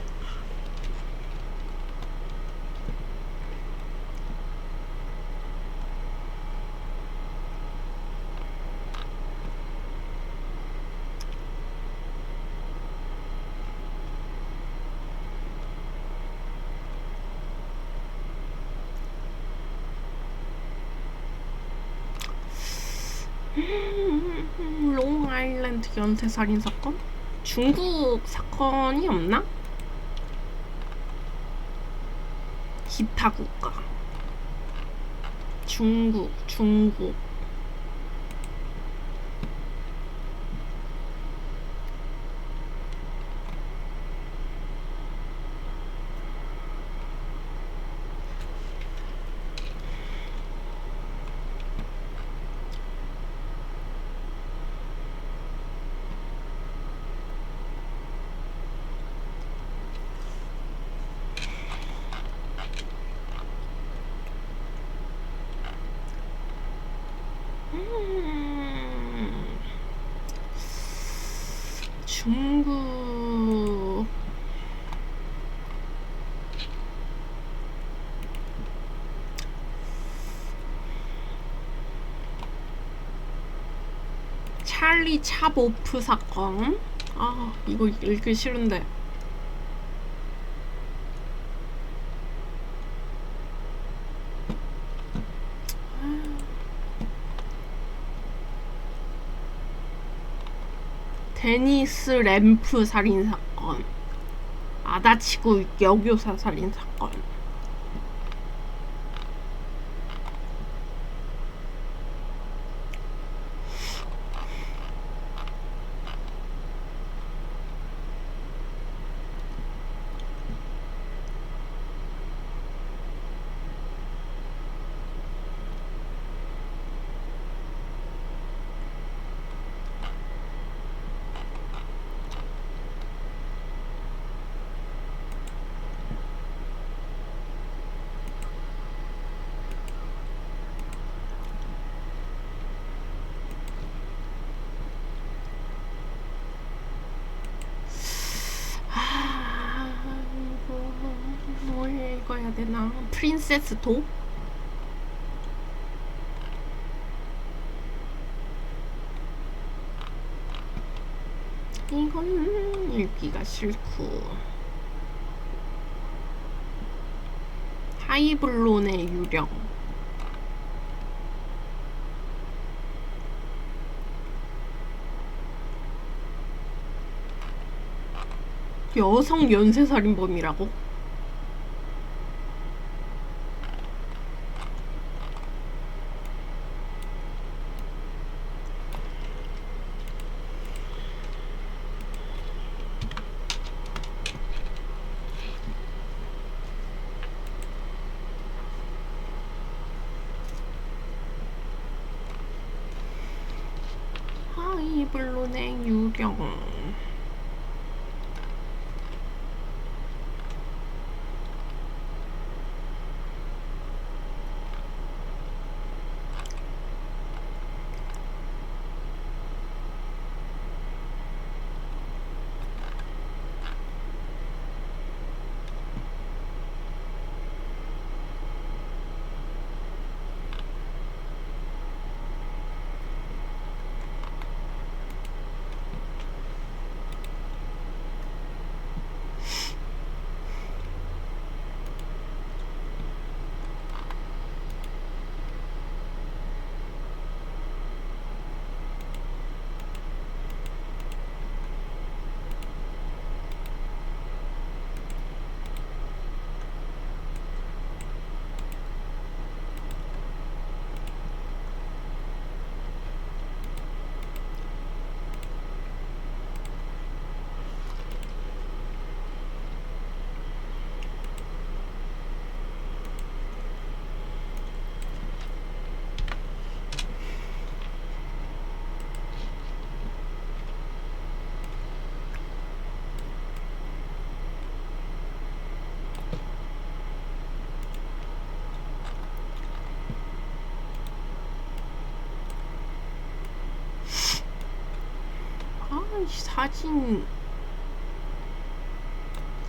롱아일랜드 연쇄살인 사건? 중국 사건이 없나? 기타 국가. 중국. 중국. 찰리 찹오프 사건. 이거 읽기 싫은데. 데니스 램프 살인사건, 아다치구 여교사 살인사건. 되나? 프린세스 도? 이건 읽기가 싫고. 하이블론의 유령. 여성 연쇄살인범이라고? 하이블론의 유령.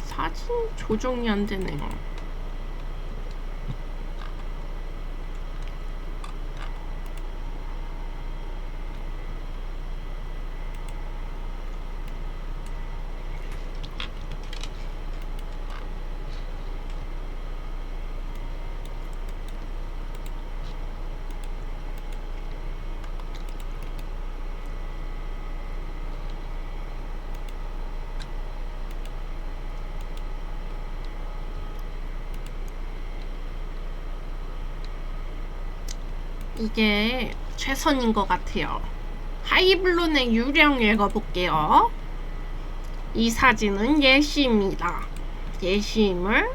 사진 조정이 안 되네요. 이게 최선인 것 같아요. 하이블론의 유령 읽어볼게요. 이 사진은 예시입니다. 예시임을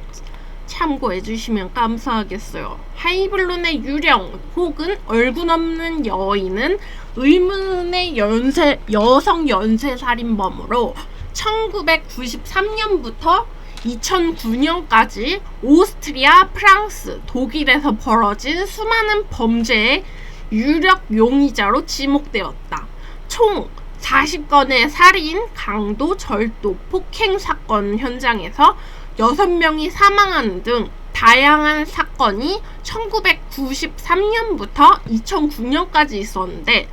참고해주시면 감사하겠어요. 하이블론의 유령 혹은 얼굴 없는 여인은 의문의 여성 연쇄살인범으로 1993년부터 2009년까지 오스트리아, 프랑스, 독일에서 벌어진 수많은 범죄의 유력 용의자로 지목되었다. 총 40건의 살인, 강도, 절도, 폭행 사건 현장에서 6명이 사망하는 등 다양한 사건이 1993년부터 2009년까지 있었는데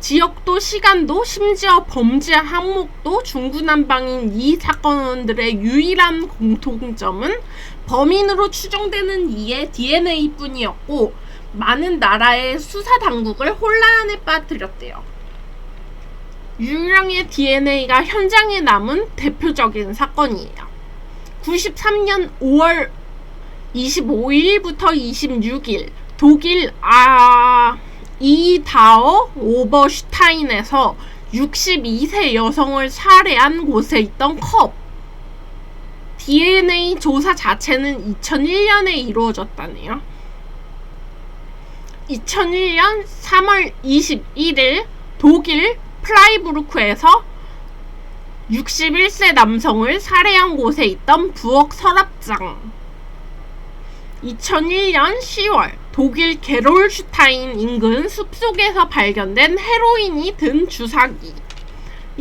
지역도 시간도 심지어 범죄 항목도 중구난방인 이 사건들의 유일한 공통점은 범인으로 추정되는 이의 DNA뿐이었고 많은 나라의 수사 당국을 혼란에 빠뜨렸대요. 유령의 DNA가 현장에 남은 대표적인 사건이에요. 93년 5월 25일부터 26일 독일 이다어 오버슈타인에서 62세 여성을 살해한 곳에 있던 컵. DNA 조사 자체는 2001년에 이루어졌다네요. 2001년 3월 21일 독일 프라이부르크에서 61세 남성을 살해한 곳에 있던 부엌 서랍장. 2001년 10월 독일 게롤슈타인 인근 숲속에서 발견된 헤로인이 든 주사기.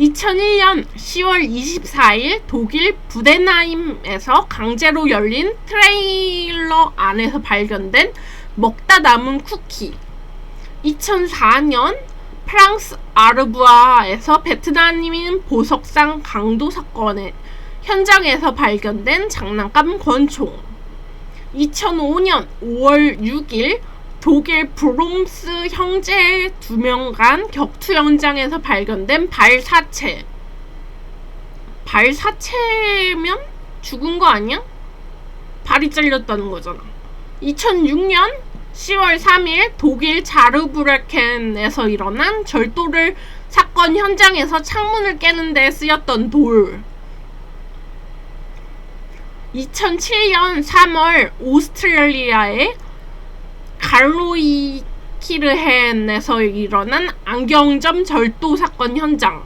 2001년 10월 24일 독일 부덴하임에서 강제로 열린 트레일러 안에서 발견된 먹다 남은 쿠키. 2004년 프랑스 아르부아에서 베트남인 보석상 강도 사건의 현장에서 발견된 장난감 권총. 2005년 5월 6일 독일 브롬스 형제 2명 간 격투 현장에서 발견된 발사체. 발사체면 죽은 거 아니야? 발이 잘렸다는 거잖아. 2006년 10월 3일 독일 자르브레켄에서 일어난 절도를 사건 현장에서 창문을 깨는 데 쓰였던 돌. 2007년 3월 오스트레일리아의 갈로이키르헨에서 일어난 안경점 절도 사건 현장.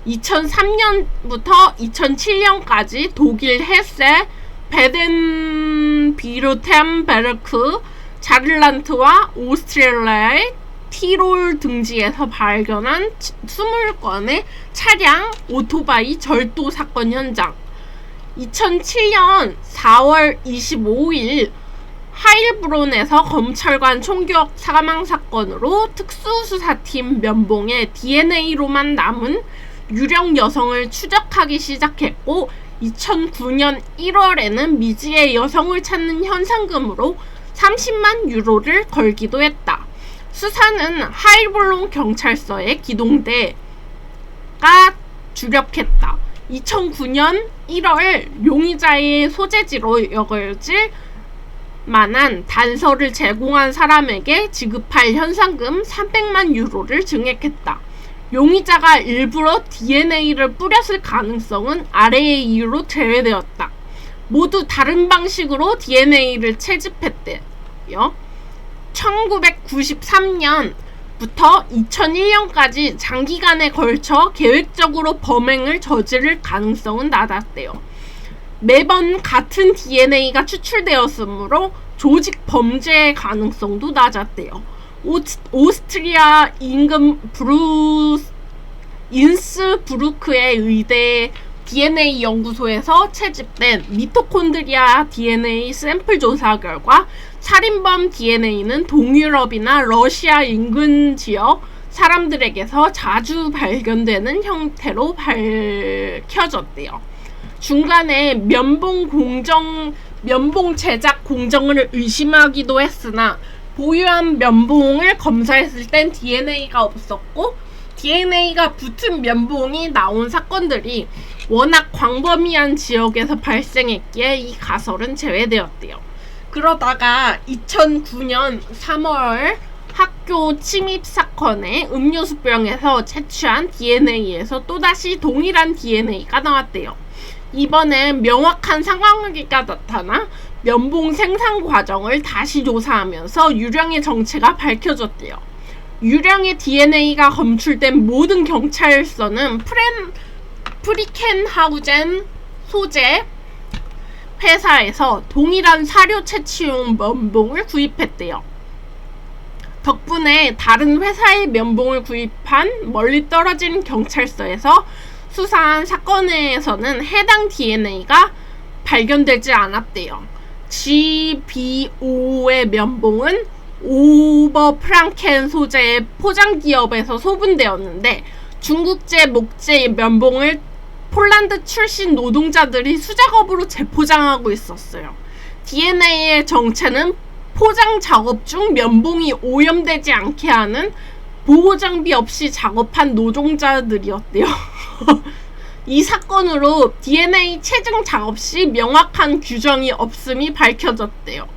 2003년부터 2007년까지 독일 헤세, 베덴비르템베르크, 자를란트와 오스트레일리아의 티롤 등지에서 발견한 20건의 차량, 오토바이 절도 사건 현장. 2007년 4월 25일 하일브론에서 검찰관 총격 사망 사건으로 특수수사팀 면봉의 DNA로만 남은 유령 여성을 추적하기 시작했고, 2009년 1월에는 미지의 여성을 찾는 현상금으로 30만 유로를 걸기도 했다. 수사는 하일브론 경찰서의 기동대가 주력했다. 2009년 1월 용의자의 소재지로 여겨질 만한 단서를 제공한 사람에게 지급할 현상금 300만 유로를 증액했다. 용의자가 일부러 DNA를 뿌렸을 가능성은 아래의 이유로 제외되었다. 모두 다른 방식으로 DNA를 채집했대요. 1993년부터 2001년까지 장기간에 걸쳐 계획적으로 범행을 저지를 가능성은 낮았대요. 매번 같은 DNA가 추출되었으므로 조직 범죄의 가능성도 낮았대요. 오스트리아 인근 인스부르크의 의대 DNA 연구소에서 채집된 미토콘드리아 DNA 샘플 조사 결과 살인범 DNA는 동유럽이나 러시아 인근 지역 사람들에게서 자주 발견되는 형태로 밝혀졌대요. 중간에 면봉 제작 공정을 의심하기도 했으나 보유한 면봉을 검사했을 땐 DNA가 없었고, DNA가 붙은 면봉이 나온 사건들이 워낙 광범위한 지역에서 발생했기에 이 가설은 제외되었대요. 그러다가 2009년 3월 학교 침입 사건의 음료수병에서 채취한 DNA에서 또다시 동일한 DNA가 나왔대요. 이번엔 명확한 상황관계가 나타나 면봉 생산 과정을 다시 조사하면서 유령의 정체가 밝혀졌대요. 유령의 DNA가 검출된 모든 경찰서는 프리켄하우젠 소재 회사에서 동일한 사료 채취용 면봉을 구입했대요. 덕분에 다른 회사의 면봉을 구입한 멀리 떨어진 경찰서에서 수사한 사건에서는 해당 DNA가 발견되지 않았대요. GBO의 면봉은 오버프랑켄 소재의 포장기업에서 소분되었는데, 중국제 목재 면봉을 폴란드 출신 노동자들이 수작업으로 재포장하고 있었어요. DNA의 정체는 포장 작업 중 면봉이 오염되지 않게 하는 보호장비 없이 작업한 노동자들이었대요. 이 사건으로 DNA 체증 작업 시 명확한 규정이 없음이 밝혀졌대요.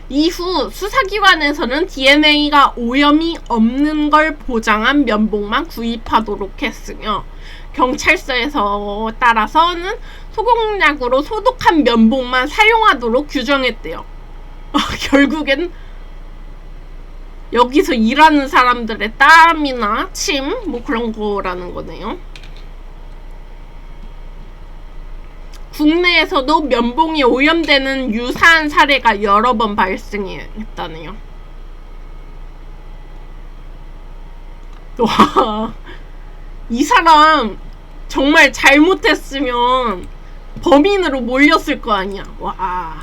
이후 수사기관에서는 DNA가 오염이 없는 걸 보장한 면봉만 구입하도록 했으며, 경찰서에서 따라서는 소독약으로 소독한 면봉만 사용하도록 규정했대요. 결국엔 여기서 일하는 사람들의 땀이나 침 뭐 그런 거라는 거네요. 국내에서도 면봉이 오염되는 유사한 사례가 여러 번 발생했다네요. 와, 이 사람 정말 잘못했으면 범인으로 몰렸을 거 아니야. 와.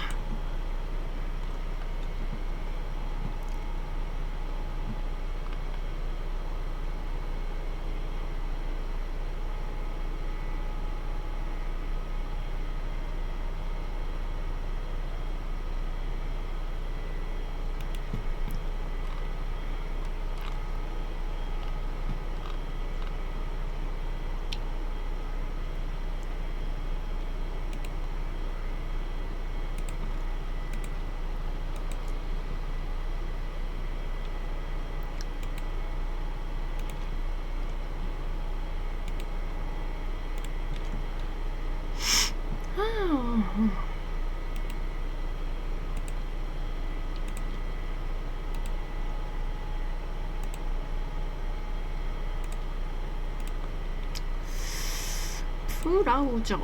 브라우저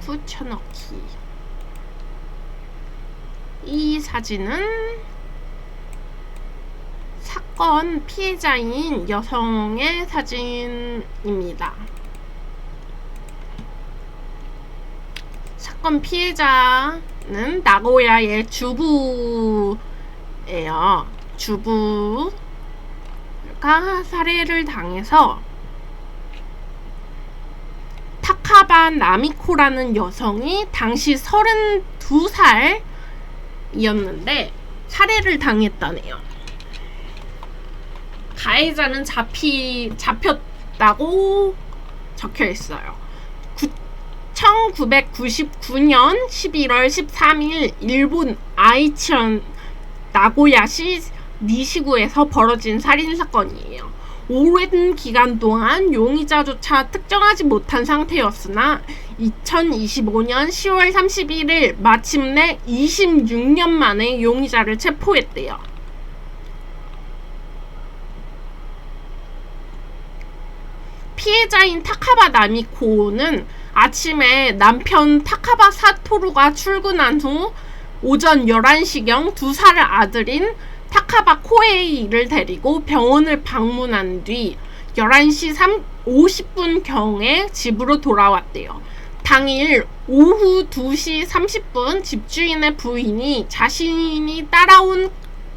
붙여넣기. 이 사진은 사건 피해자인 여성의 사진입니다. 사건 피해자는 나고야의 주부예요. 주부가 살해를 당해서 타카바 나미코라는 여성이 당시 32살이었는데 살해를 당했다네요. 가해자는 잡혔다고 적혀있어요. 1999년 11월 13일 일본 아이치현 나고야시 니시구에서 벌어진 살인사건이에요. 오랜 기간 동안 용의자조차 특정하지 못한 상태였으나 2025년 10월 31일 마침내 26년 만에 용의자를 체포했대요. 피해자인 타카바 나미코는 아침에 남편 타카바 사토루가 출근한 후 오전 11시경 2살 아들인 타카바 코에이를 데리고 병원을 방문한 뒤 11시 50분경에 집으로 돌아왔대요. 당일 오후 2시 30분 집주인의 부인이 자신이 따라온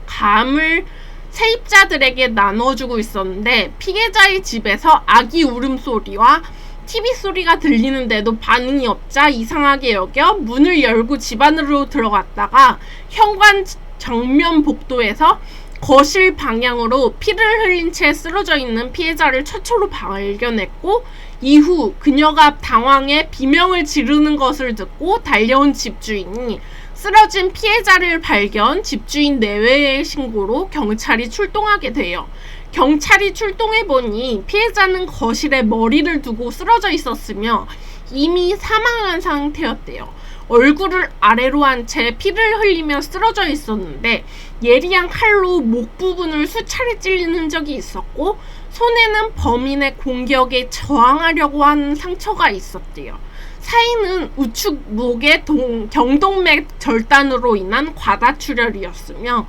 감을 세입자들에게 나눠주고 있었는데 피해자의 집에서 아기 울음소리와 TV 소리가 들리는데도 반응이 없자 이상하게 여겨 문을 열고 집 안으로 들어갔다가 현관 정면 복도에서 거실 방향으로 피를 흘린 채 쓰러져 있는 피해자를 최초로 발견했고 이후 그녀가 당황해 비명을 지르는 것을 듣고 달려온 집주인이 쓰러진 피해자를 발견, 집주인 내외의 신고로 경찰이 출동하게 돼요. 경찰이 출동해보니 피해자는 거실에 머리를 두고 쓰러져 있었으며 이미 사망한 상태였대요. 얼굴을 아래로 한 채 피를 흘리며 쓰러져 있었는데 예리한 칼로 목 부분을 수차례 찔린 흔적이 있었고 손에는 범인의 공격에 저항하려고 하는 상처가 있었대요. 사인은 우측 목의 경동맥 절단으로 인한 과다출혈이었으며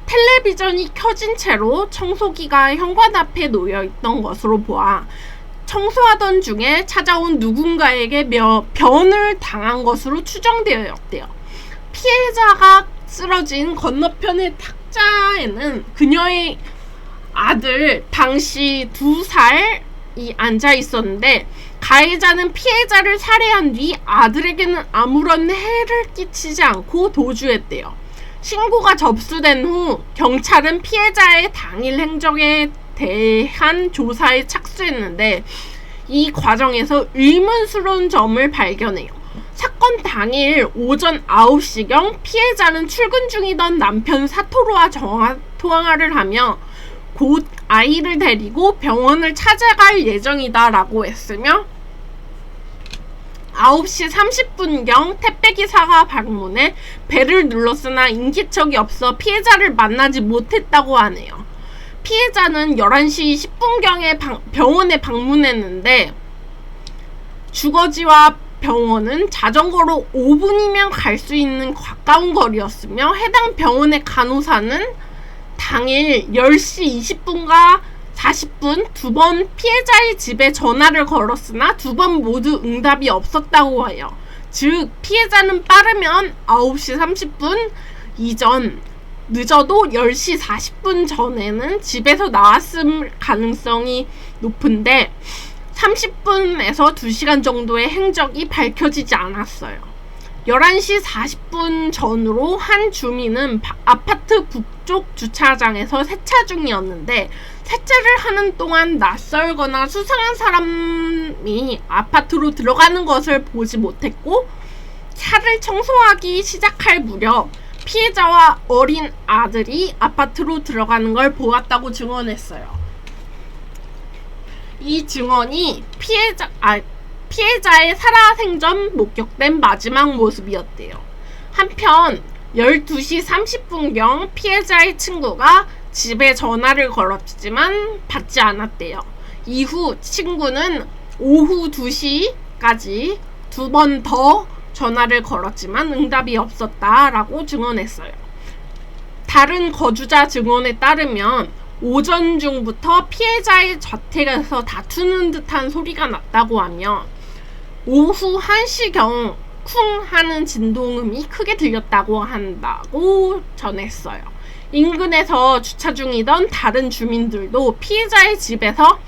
텔레비전이 켜진 채로 청소기가 현관 앞에 놓여있던 것으로 보아 청소하던 중에 찾아온 누군가에게 변을 당한 것으로 추정되었대요. 피해자가 쓰러진 건너편의 탁자에는 그녀의 아들 당시 2살이 앉아 있었는데 가해자는 피해자를 살해한 뒤 아들에게는 아무런 해를 끼치지 않고 도주했대요. 신고가 접수된 후 경찰은 피해자의 당일 행적에 대한 조사에 착수했는데 이 과정에서 의문스러운 점을 발견해요. 사건 당일 오전 9시경 피해자는 출근 중이던 남편 사토루와 통화를 하며 곧 아이를 데리고 병원을 찾아갈 예정이다 라고 했으며 9시 30분경 택배기사가 방문해 벨을 눌렀으나 인기척이 없어 피해자를 만나지 못했다고 하네요. 피해자는 11시 10분경에 병원에 방문했는데 주거지와 병원은 자전거로 5분이면 갈 수 있는 가까운 거리였으며 해당 병원의 간호사는 당일 10시 20분과 40분 두 번 피해자의 집에 전화를 걸었으나 두 번 모두 응답이 없었다고 해요. 즉 피해자는 빠르면 9시 30분 이전, 늦어도 10시 40분 전에는 집에서 나왔을 가능성이 높은데 30분에서 2시간 정도의 행적이 밝혀지지 않았어요. 11시 40분 전으로 한 주민은 아파트 북쪽 주차장에서 세차 중이었는데 세차를 하는 동안 낯설거나 수상한 사람이 아파트로 들어가는 것을 보지 못했고 차를 청소하기 시작할 무렵 피해자와 어린 아들이 아파트로 들어가는 걸 보았다고 증언했어요. 이 증언이 피해자의 살아생전 목격된 마지막 모습이었대요. 한편 12시 30분경 피해자의 친구가 집에 전화를 걸었지만 받지 않았대요. 이후 친구는 오후 2시까지 두 번 더 전화를 걸었지만 응답이 없었다라고 증언했어요. 다른 거주자 증언에 따르면 오전 중부터 피해자의 저택에서 다투는 듯한 소리가 났다고 하며 오후 1시경 쿵 하는 진동음이 크게 들렸다고 한다고 전했어요. 인근에서 주차 중이던 다른 주민들도 피해자의 집에서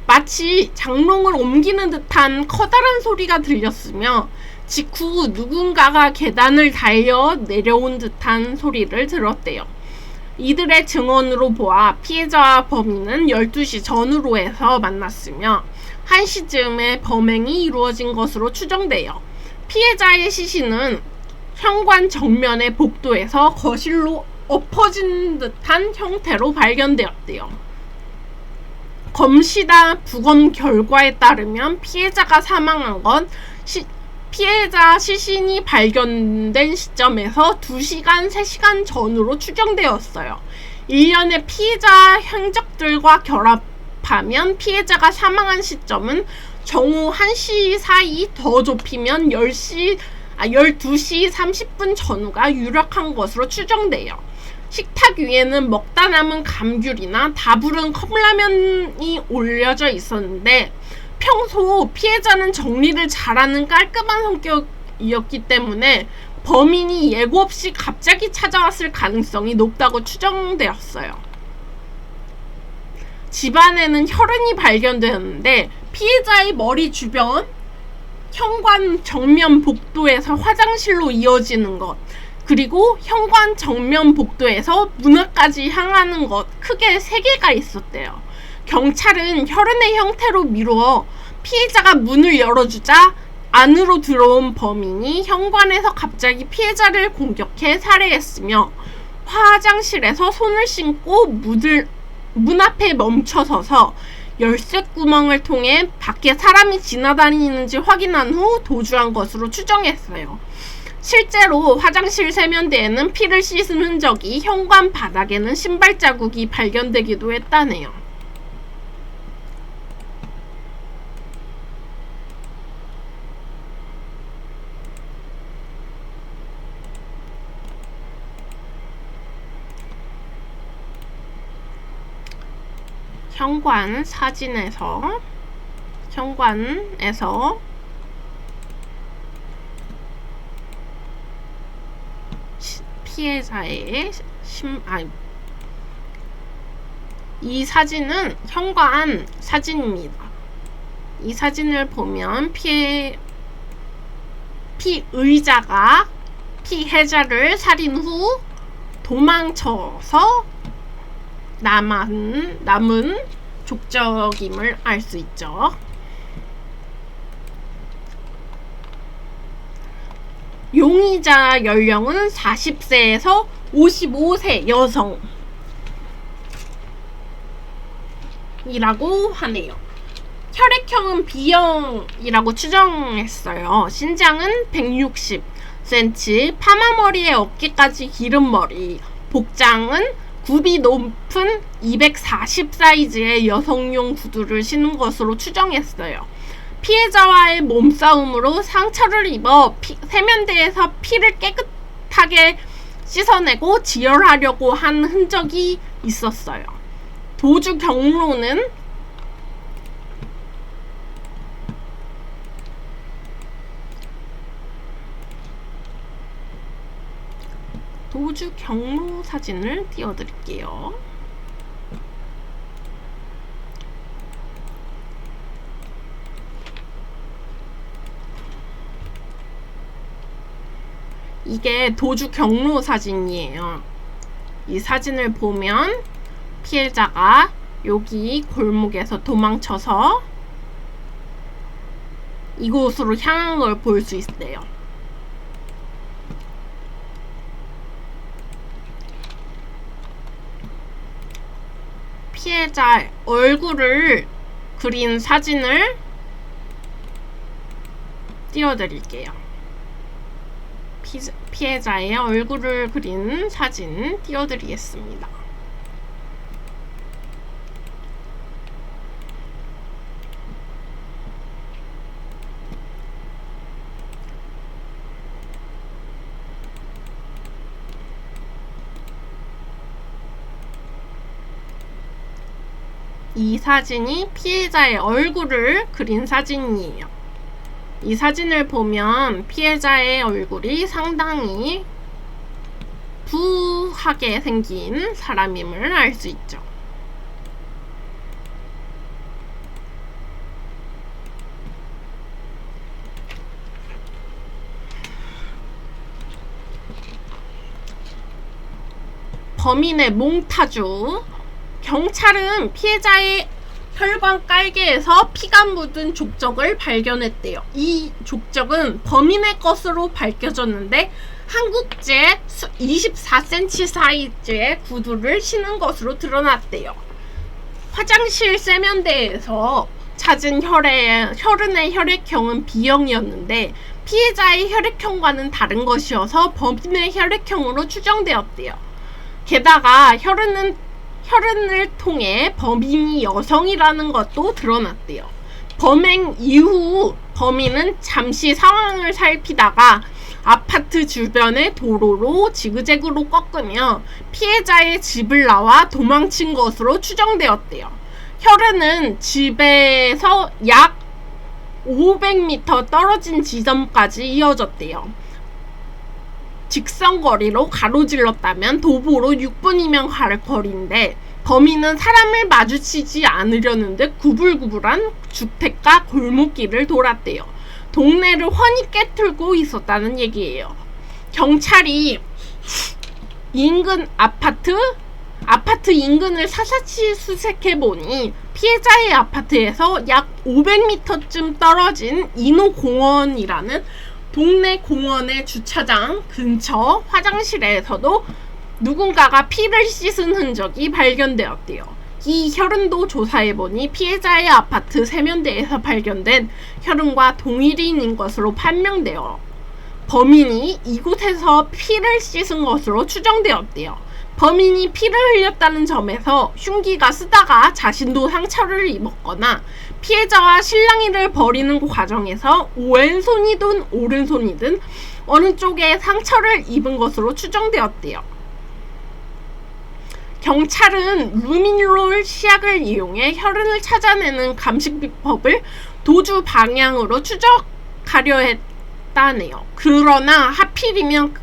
마치 장롱을 옮기는 듯한 커다란 소리가 들렸으며 직후 누군가가 계단을 달려 내려온 듯한 소리를 들었대요. 이들의 증언으로 보아 피해자와 범인은 12시 전후로 해서 만났으며 1시쯤에 범행이 이루어진 것으로 추정돼요. 피해자의 시신은 현관 정면의 복도에서 거실로 엎어진 듯한 형태로 발견되었대요. 검시다 부검 결과에 따르면 피해자가 사망한 건 피해자 시신이 발견된 시점에서 2시간, 3시간 전후로 추정되었어요. 일련의 피해자 행적들과 결합하면 피해자가 사망한 시점은 정오 1시 사이 더 좁히면 12시 30분 전후가 유력한 것으로 추정돼요. 식탁 위에는 먹다 남은 감귤이나 다 부른 컵라면이 올려져 있었는데 평소 피해자는 정리를 잘하는 깔끔한 성격이었기 때문에 범인이 예고 없이 갑자기 찾아왔을 가능성이 높다고 추정되었어요. 집안에는 혈흔이 발견되었는데 피해자의 머리 주변, 현관 정면 복도에서 화장실로 이어지는 것, 그리고 현관 정면 복도에서 문 앞까지 향하는 것 크게 3개가 있었대요. 경찰은 혈흔의 형태로 미루어 피해자가 문을 열어주자 안으로 들어온 범인이 현관에서 갑자기 피해자를 공격해 살해했으며 화장실에서 손을 씻고 문 앞에 멈춰서서 열쇠 구멍을 통해 밖에 사람이 지나다니는지 확인한 후 도주한 것으로 추정했어요. 실제로 화장실 세면대에는 피를 씻은 흔적이, 현관 바닥에는 신발 자국이 발견되기도 했다네요. 현관에서 피해자의 이 사진은 현관 사진입니다. 이 사진을 보면 피의자가 피해자를 살인 후 도망쳐서 남은 족적임을 알 수 있죠. 용의자 연령은 40세에서 55세 여성이라고 하네요. 혈액형은 B형이라고 추정했어요. 신장은 160cm, 파마머리에 어깨까지 기른 머리, 복장은 굽이 높은 240 사이즈의 여성용 구두를 신은 것으로 추정했어요. 피해자와의 몸싸움으로 상처를 입어 세면대에서 피를 깨끗하게 씻어내고 지혈하려고 한 흔적이 있었어요. 도주 경로는 도주 경로 사진을 띄워드릴게요. 이게 도주 경로 사진이에요. 이 사진을 보면 피해자가 여기 골목에서 도망쳐서 이곳으로 향한 걸 볼 수 있대요. 피해자 얼굴을 그린 사진을 띄워드릴게요. 피해자의 얼굴을 그린 사진 띄워드리겠습니다. 이 사진이 피해자의 얼굴을 그린 사진이에요. 이 사진을 보면 피해자의 얼굴이 상당히 부하게 생긴 사람임을 알 수 있죠. 범인의 몽타주. 경찰은 피해자의 혈관 깔개에서 피가 묻은 족적을 발견했대요. 이 족적은 범인의 것으로 밝혀졌는데 한국제 24cm 사이즈의 구두를 신은 것으로 드러났대요. 화장실 세면대에서 찾은 혈흔의 혈액형은 B형이었는데 피해자의 혈액형과는 다른 것이어서 범인의 혈액형으로 추정되었대요. 게다가 혈흔을 통해 범인이 여성이라는 것도 드러났대요. 범행 이후 범인은 잠시 상황을 살피다가 아파트 주변의 도로로 지그재그로 꺾으며 피해자의 집을 나와 도망친 것으로 추정되었대요. 혈흔은 집에서 약 500m 떨어진 지점까지 이어졌대요. 직선거리로 가로질렀다면 도보로 6분이면 갈 거리인데 범인은 사람을 마주치지 않으려는데 구불구불한 주택가 골목길을 돌았대요. 동네를 훤히 꿰뚫고 있었다는 얘기예요. 경찰이 인근 아파트 인근을 사사치 수색해보니 피해자의 아파트에서 약 500m쯤 떨어진 인호공원이라는 동네 공원의 주차장 근처 화장실에서도 누군가가 피를 씻은 흔적이 발견되었대요. 이 혈흔도 조사해보니 피해자의 아파트 세면대에서 발견된 혈흔과 동일인인 것으로 판명되어 범인이 이곳에서 피를 씻은 것으로 추정되었대요. 범인이 피를 흘렸다는 점에서 흉기가 쓰다가 자신도 상처를 입었거나 피해자와 실랑이를 벌이는 과정에서 왼손이든 오른손이든 어느 쪽에 상처를 입은 것으로 추정되었대요. 경찰은 루미놀 시약을 이용해 혈흔을 찾아내는 감식 비법을 도주 방향으로 추적하려 했다네요. 그러나 하필이면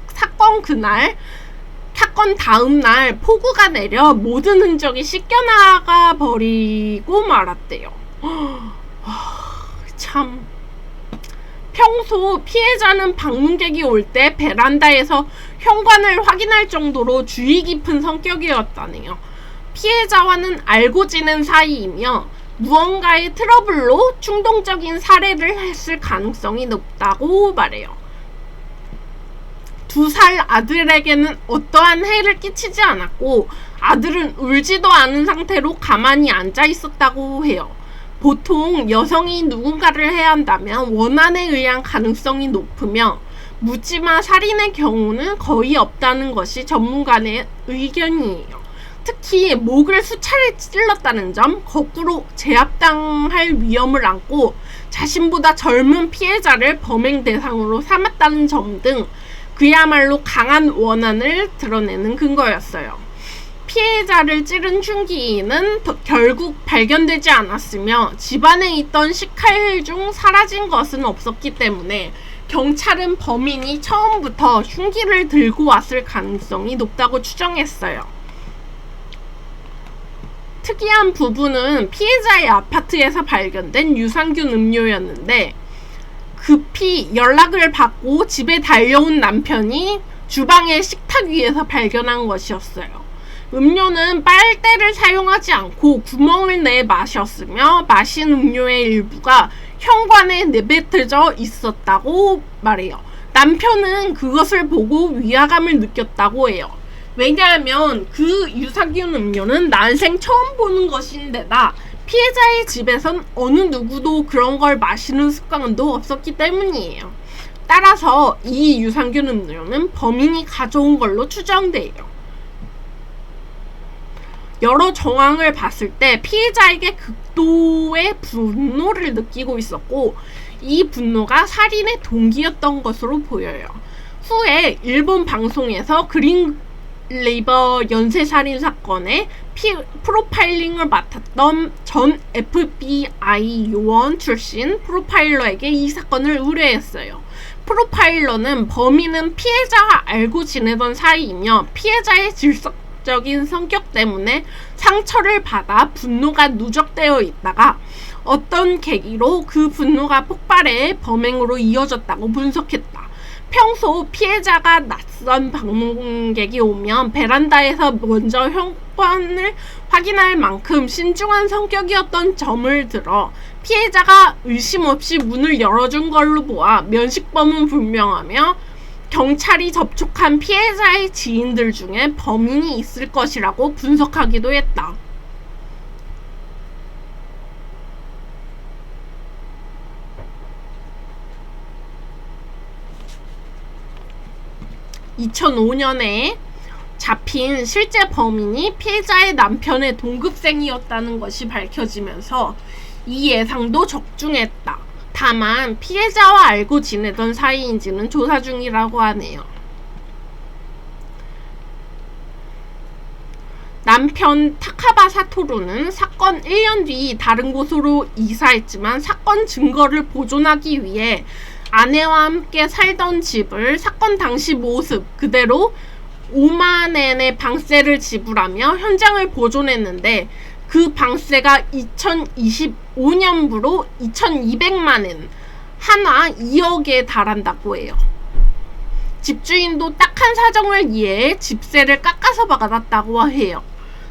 사건 다음 날 폭우가 내려 모든 흔적이 씻겨나가 버리고 말았대요. 참. 평소 피해자는 방문객이 올 때 베란다에서 현관을 확인할 정도로 주의 깊은 성격이었다네요. 피해자와는 알고 지낸 사이이며 무언가의 트러블로 충동적인 살해를 했을 가능성이 높다고 말해요. 2살 아들에게는 어떠한 해를 끼치지 않았고 아들은 울지도 않은 상태로 가만히 앉아 있었다고 해요. 보통 여성이 누군가를 해야 한다면 원한에 의한 가능성이 높으며 묻지마 살인의 경우는 거의 없다는 것이 전문가의 의견이에요. 특히 목을 수차례 찔렀다는 점, 거꾸로 제압당할 위험을 안고 자신보다 젊은 피해자를 범행 대상으로 삼았다는 점 등 그야말로 강한 원한을 드러내는 근거였어요. 피해자를 찌른 흉기는 결국 발견되지 않았으며 집안에 있던 식칼 중 사라진 것은 없었기 때문에 경찰은 범인이 처음부터 흉기를 들고 왔을 가능성이 높다고 추정했어요. 특이한 부분은 피해자의 아파트에서 발견된 유산균 음료였는데 급히 연락을 받고 집에 달려온 남편이 주방의 식탁 위에서 발견한 것이었어요. 음료는 빨대를 사용하지 않고 구멍을 내 마셨으며 마신 음료의 일부가 현관에 내뱉어져 있었다고 말해요. 남편은 그것을 보고 위화감을 느꼈다고 해요. 왜냐하면 그 유산균 음료는 난생 처음 보는 것인데다 피해자의 집에선 어느 누구도 그런 걸 마시는 습관도 없었기 때문이에요. 따라서 이 유산균 음료는 범인이 가져온 걸로 추정돼요. 여러 정황을 봤을 때 피해자에게 극도의 분노를 느끼고 있었고 이 분노가 살인의 동기였던 것으로 보여요. 후에 일본 방송에서 그린 리버 연쇄살인 사건의 프로파일링을 맡았던 전 FBI 요원 출신 프로파일러에게 이 사건을 의뢰했어요. 프로파일러는 범인은 피해자와 알고 지내던 사이이며 피해자의 질서적인 성격 때문에 상처를 받아 분노가 누적되어 있다가 어떤 계기로 그 분노가 폭발해 범행으로 이어졌다고 분석했다. 평소 피해자가 낯선 방문객이 오면 베란다에서 먼저 현관을 확인할 만큼 신중한 성격이었던 점을 들어 피해자가 의심 없이 문을 열어준 걸로 보아 면식범은 불명하며 경찰이 접촉한 피해자의 지인들 중에 범인이 있을 것이라고 분석하기도 했다. (2005년에) 잡힌 실제 범인이 피해자의 남편의 동급생이었다는 것이 밝혀지면서 이 예상도 적중했다. 다만 피해자와 알고 지내던 사이인지는 조사 중이라고 하네요. 남편 타카바 사토루는 사건 1년 뒤 다른 곳으로 이사했지만 사건 증거를 보존하기 위해 아내와 함께 살던 집을 사건 당시 모습 그대로 5만엔의 방세를 지불하며 현장을 보존했는데 그 방세가 2025년부로 2200만엔, 한화 2억에 달한다고 해요. 집주인도 딱한 사정을 이해해 집세를 깎아서 받았다고 해요.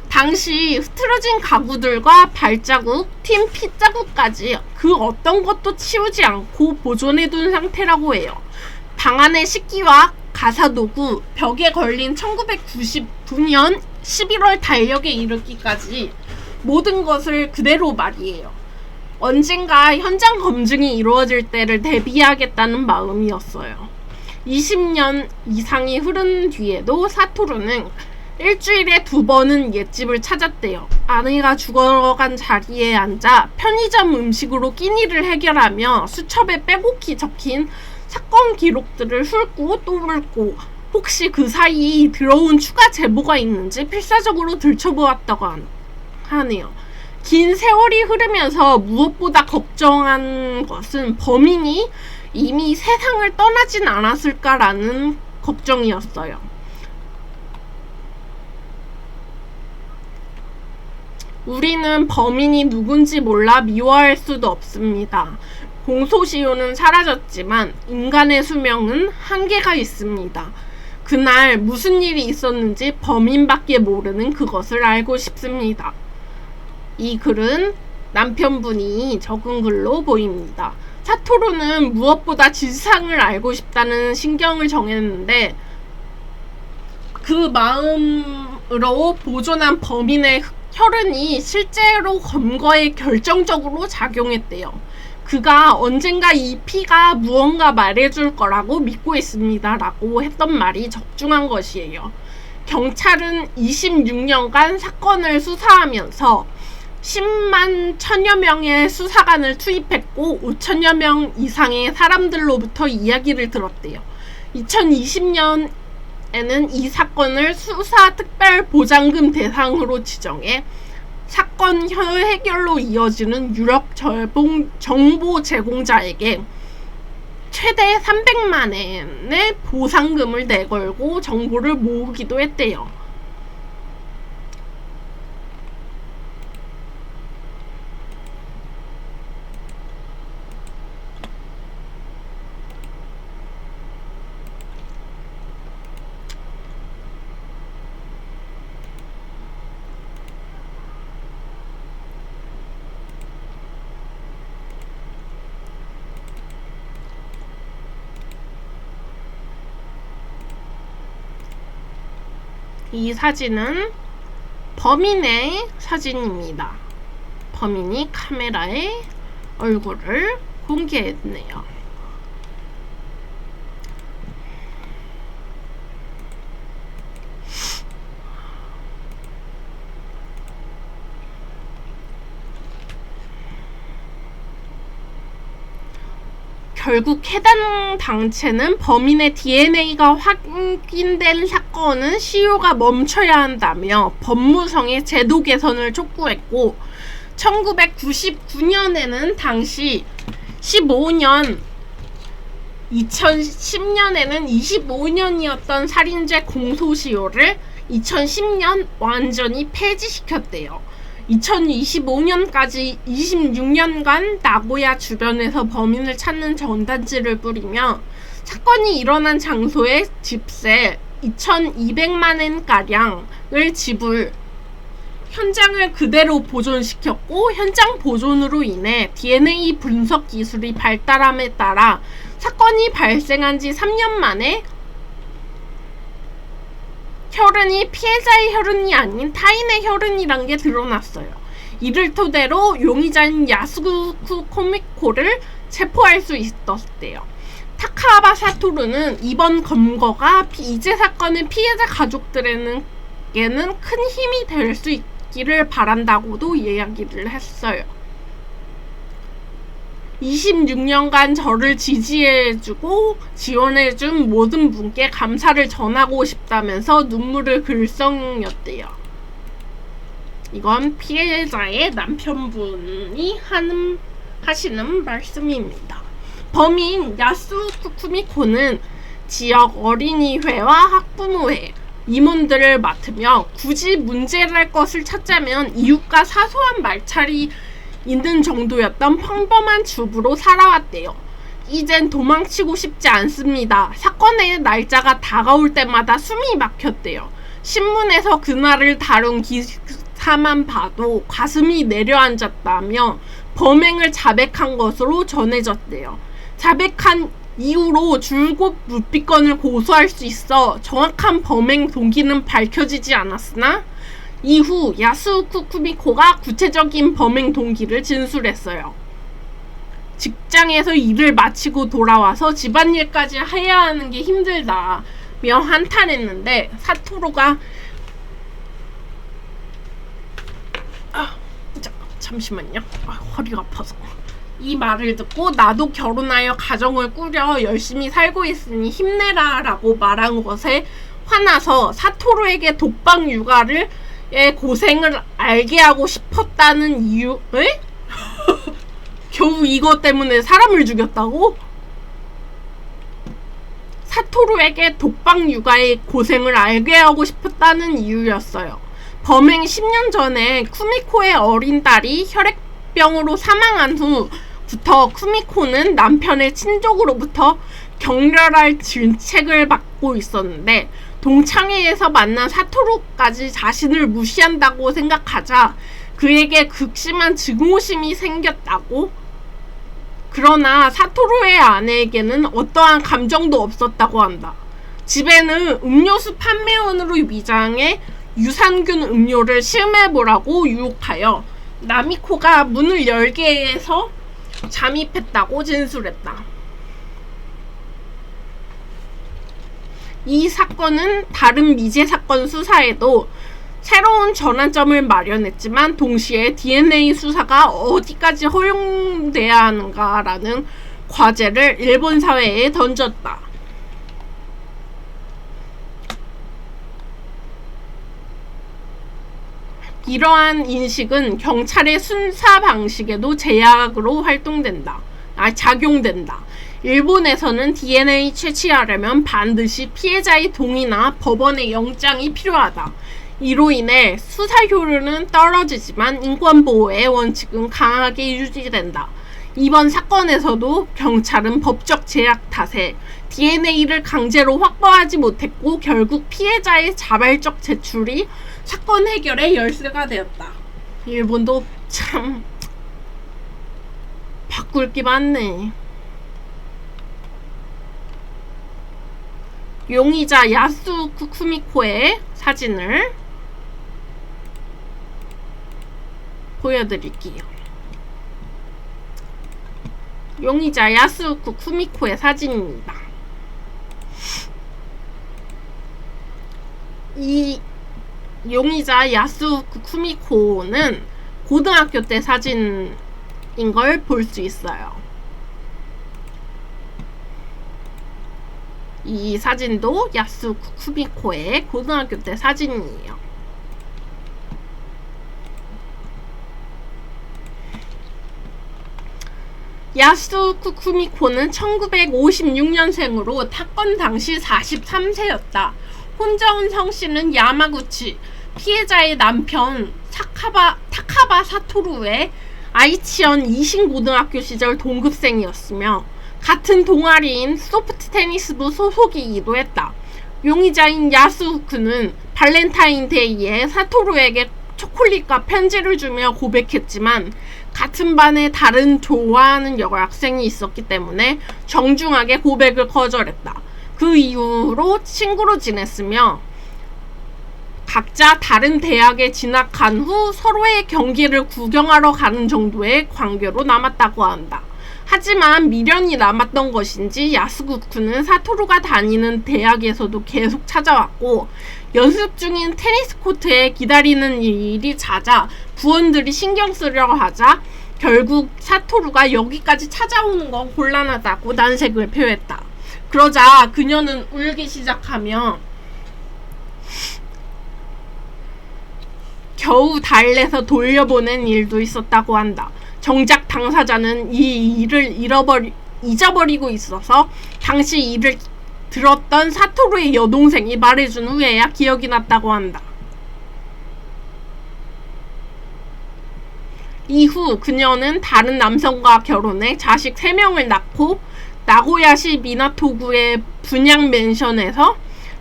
당시 흐트러진 가구들과 발자국, 튄 핏자국까지 그 어떤 것도 치우지 않고 보존해둔 상태라고 해요. 방 안의 식기와 가사도구, 벽에 걸린 1999년 11월 달력에 이르기까지 모든 것을 그대로 말이에요. 언젠가 현장 검증이 이루어질 때를 대비하겠다는 마음이었어요. 20년 이상이 흐른 뒤에도 사토루는 일주일에 2번은 옛집을 찾았대요. 아내가 죽어간 자리에 앉아 편의점 음식으로 끼니를 해결하며 수첩에 빼곡히 적힌 사건 기록들을 훑고 또 훑고 혹시 그 사이 들어온 추가 제보가 있는지 필사적으로 들춰보았다고 하네요. 긴 세월이 흐르면서 무엇보다 걱정한 것은 범인이 이미 세상을 떠나진 않았을까라는 걱정이었어요. 우리는 범인이 누군지 몰라 미워할 수도 없습니다. 공소시효는 사라졌지만 인간의 수명은 한계가 있습니다. 그날 무슨 일이 있었는지 범인밖에 모르는 그것을 알고 싶습니다. 이 글은 남편분이 적은 글로 보입니다. 사토루는 무엇보다 진상을 알고 싶다는 신경을 정했는데 그 마음으로 보존한 범인의 혈흔이 실제로 검거에 결정적으로 작용했대요. 그가 언젠가 이 피가 무언가 말해줄 거라고 믿고 있습니다 라고 했던 말이 적중한 것이에요. 경찰은 26년간 사건을 수사하면서 10만 1000여 명의 수사관을 투입했고 5천여 명 이상의 사람들로부터 이야기를 들었대요. 2020년에 이 사건을 수사특별보장금 대상으로 지정해 사건 해결로 이어지는 유력 정보 제공자에게 최대 300만 엔의 보상금을 내걸고 정보를 모으기도 했대요. 이 사진은 범인의 사진입니다. 범인이 카메라에 얼굴을 공개했네요. 결국 해당 단체는 범인의 DNA가 확인된 사건은 시효가 멈춰야 한다며 법무성의 제도 개선을 촉구했고 1999년에는 당시 15년 2010년에는 25년이었던 살인죄 공소시효를 2010년 완전히 폐지시켰대요. 2025년까지 26년간 나고야 주변에서 범인을 찾는 전단지를 뿌리며 사건이 일어난 장소의 집세 2,200만 엔가량을 지불, 현장을 그대로 보존시켰고 현장 보존으로 인해 DNA 분석 기술이 발달함에 따라 사건이 발생한 지 3년 만에 혈흔이 피해자의 혈흔이 아닌 타인의 혈흔이란 게 드러났어요. 이를 토대로 용의자인 야스쿠 코미코를 체포할 수 있었대요. 타카하바 사토루는 이번 검거가 이제 사건의 피해자 가족들에게는 큰 힘이 될 수 있기를 바란다고도 이야기를 했어요. 26년간 저를 지지해주고 지원해준 모든 분께 감사를 전하고 싶다면서 눈물을 글썽였대요. 이건 피해자의 남편분이 하시는 말씀입니다. 범인 야스쿠 쿠미코는 지역 어린이회와 학부모회, 임원들을 맡으며 굳이 문제랄 것을 찾자면 이웃과 사소한 말차리 있는 정도였던 평범한 주부로 살아왔대요. 이젠 도망치고 싶지 않습니다. 사건의 날짜가 다가올 때마다 숨이 막혔대요. 신문에서 그날을 다룬 기사만 봐도 가슴이 내려앉았다며 범행을 자백한 것으로 전해졌대요. 자백한 이후로 줄곧 묵비권을 고소할 수 있어 정확한 범행 동기는 밝혀지지 않았으나 이후 야스쿠 쿠미코가 구체적인 범행 동기를 진술했어요. 직장에서 일을 마치고 돌아와서 집안일까지 해야 하는 게 힘들다며 한탄했는데 사토루가 잠시만요. 허리가 아파서. 이 말을 듣고 나도 결혼하여 가정을 꾸려 열심히 살고 있으니 힘내라 라고 말한 것에 화나서 사토루에게 독방 육아를 고생을 알게 하고 싶었다는 이유? 에? 겨우 이것 때문에 사람을 죽였다고? 사토루에게 독방 육아의 고생을 알게 하고 싶었다는 이유였어요. 범행 10년 전에 쿠미코의 어린 딸이 혈액병으로 사망한 후부터 쿠미코는 남편의 친족으로부터 격렬할 질책을 받고 있었는데 동창회에서 만난 사토루까지 자신을 무시한다고 생각하자 그에게 극심한 증오심이 생겼다고? 그러나 사토루의 아내에게는 어떠한 감정도 없었다고 한다. 집에는 음료수 판매원으로 위장해 유산균 음료를 시음해보라고 유혹하여 나미코가 문을 열게 해서 잠입했다고 진술했다. 이 사건은 다른 미제 사건 수사에도 새로운 전환점을 마련했지만 동시에 DNA 수사가 어디까지 허용돼야 하는가라는 과제를 일본 사회에 던졌다. 이러한 인식은 경찰의 수사 방식에도 제약으로 작용된다. 일본에서는 DNA 채취하려면 반드시 피해자의 동의나 법원의 영장이 필요하다. 이로 인해 수사 효율은 떨어지지만 인권보호의 원칙은 강하게 유지된다. 이번 사건에서도 경찰은 법적 제약 탓에 DNA를 강제로 확보하지 못했고 결국 피해자의 자발적 제출이 사건 해결의 열쇠가 되었다. 일본도 참 바꿀 게 많네. 용의자 야스우쿠 쿠미코의 사진을 보여드릴게요. 용의자 야스우쿠 쿠미코의 사진입니다. 이 용의자 야스우쿠 쿠미코는 고등학교 때 사진인 걸 볼 수 있어요. 이 사진도 야스우쿠 쿠미코의 고등학교 때 사진이에요. 야스우쿠 쿠미코는 1956년생으로 사건 당시 43세였다. 혼자온 성씨는 야마구치, 피해자의 남편 타카바 사토루의 아이치현 이신고등학교 시절 동급생이었으며 같은 동아리인 소프트 테니스부 소속이기도 했다. 용의자인 야스우쿠는 발렌타인데이에 사토루에게 초콜릿과 편지를 주며 고백했지만 같은 반에 다른 좋아하는 여학생이 있었기 때문에 정중하게 고백을 거절했다. 그 이후로 친구로 지냈으며 각자 다른 대학에 진학한 후 서로의 경기를 구경하러 가는 정도의 관계로 남았다고 한다. 하지만 미련이 남았던 것인지 야스우쿠는 사토루가 다니는 대학에서도 계속 찾아왔고 연습 중인 테니스 코트에 기다리는 일이 잦아 부원들이 신경 쓰려 하자 결국 사토루가 여기까지 찾아오는 건 곤란하다고 난색을 표했다. 그러자 그녀는 울기 시작하며 겨우 달래서 돌려보낸 일도 있었다고 한다. 정작 당사자는 이 일을 잊어버리고 있어서 당시 일을 들었던 사토루의 여동생이 말해준 후에야 기억이 났다고 한다. 이후 그녀는 다른 남성과 결혼해 자식 3명을 낳고 나고야시 미나토구의 분양 맨션에서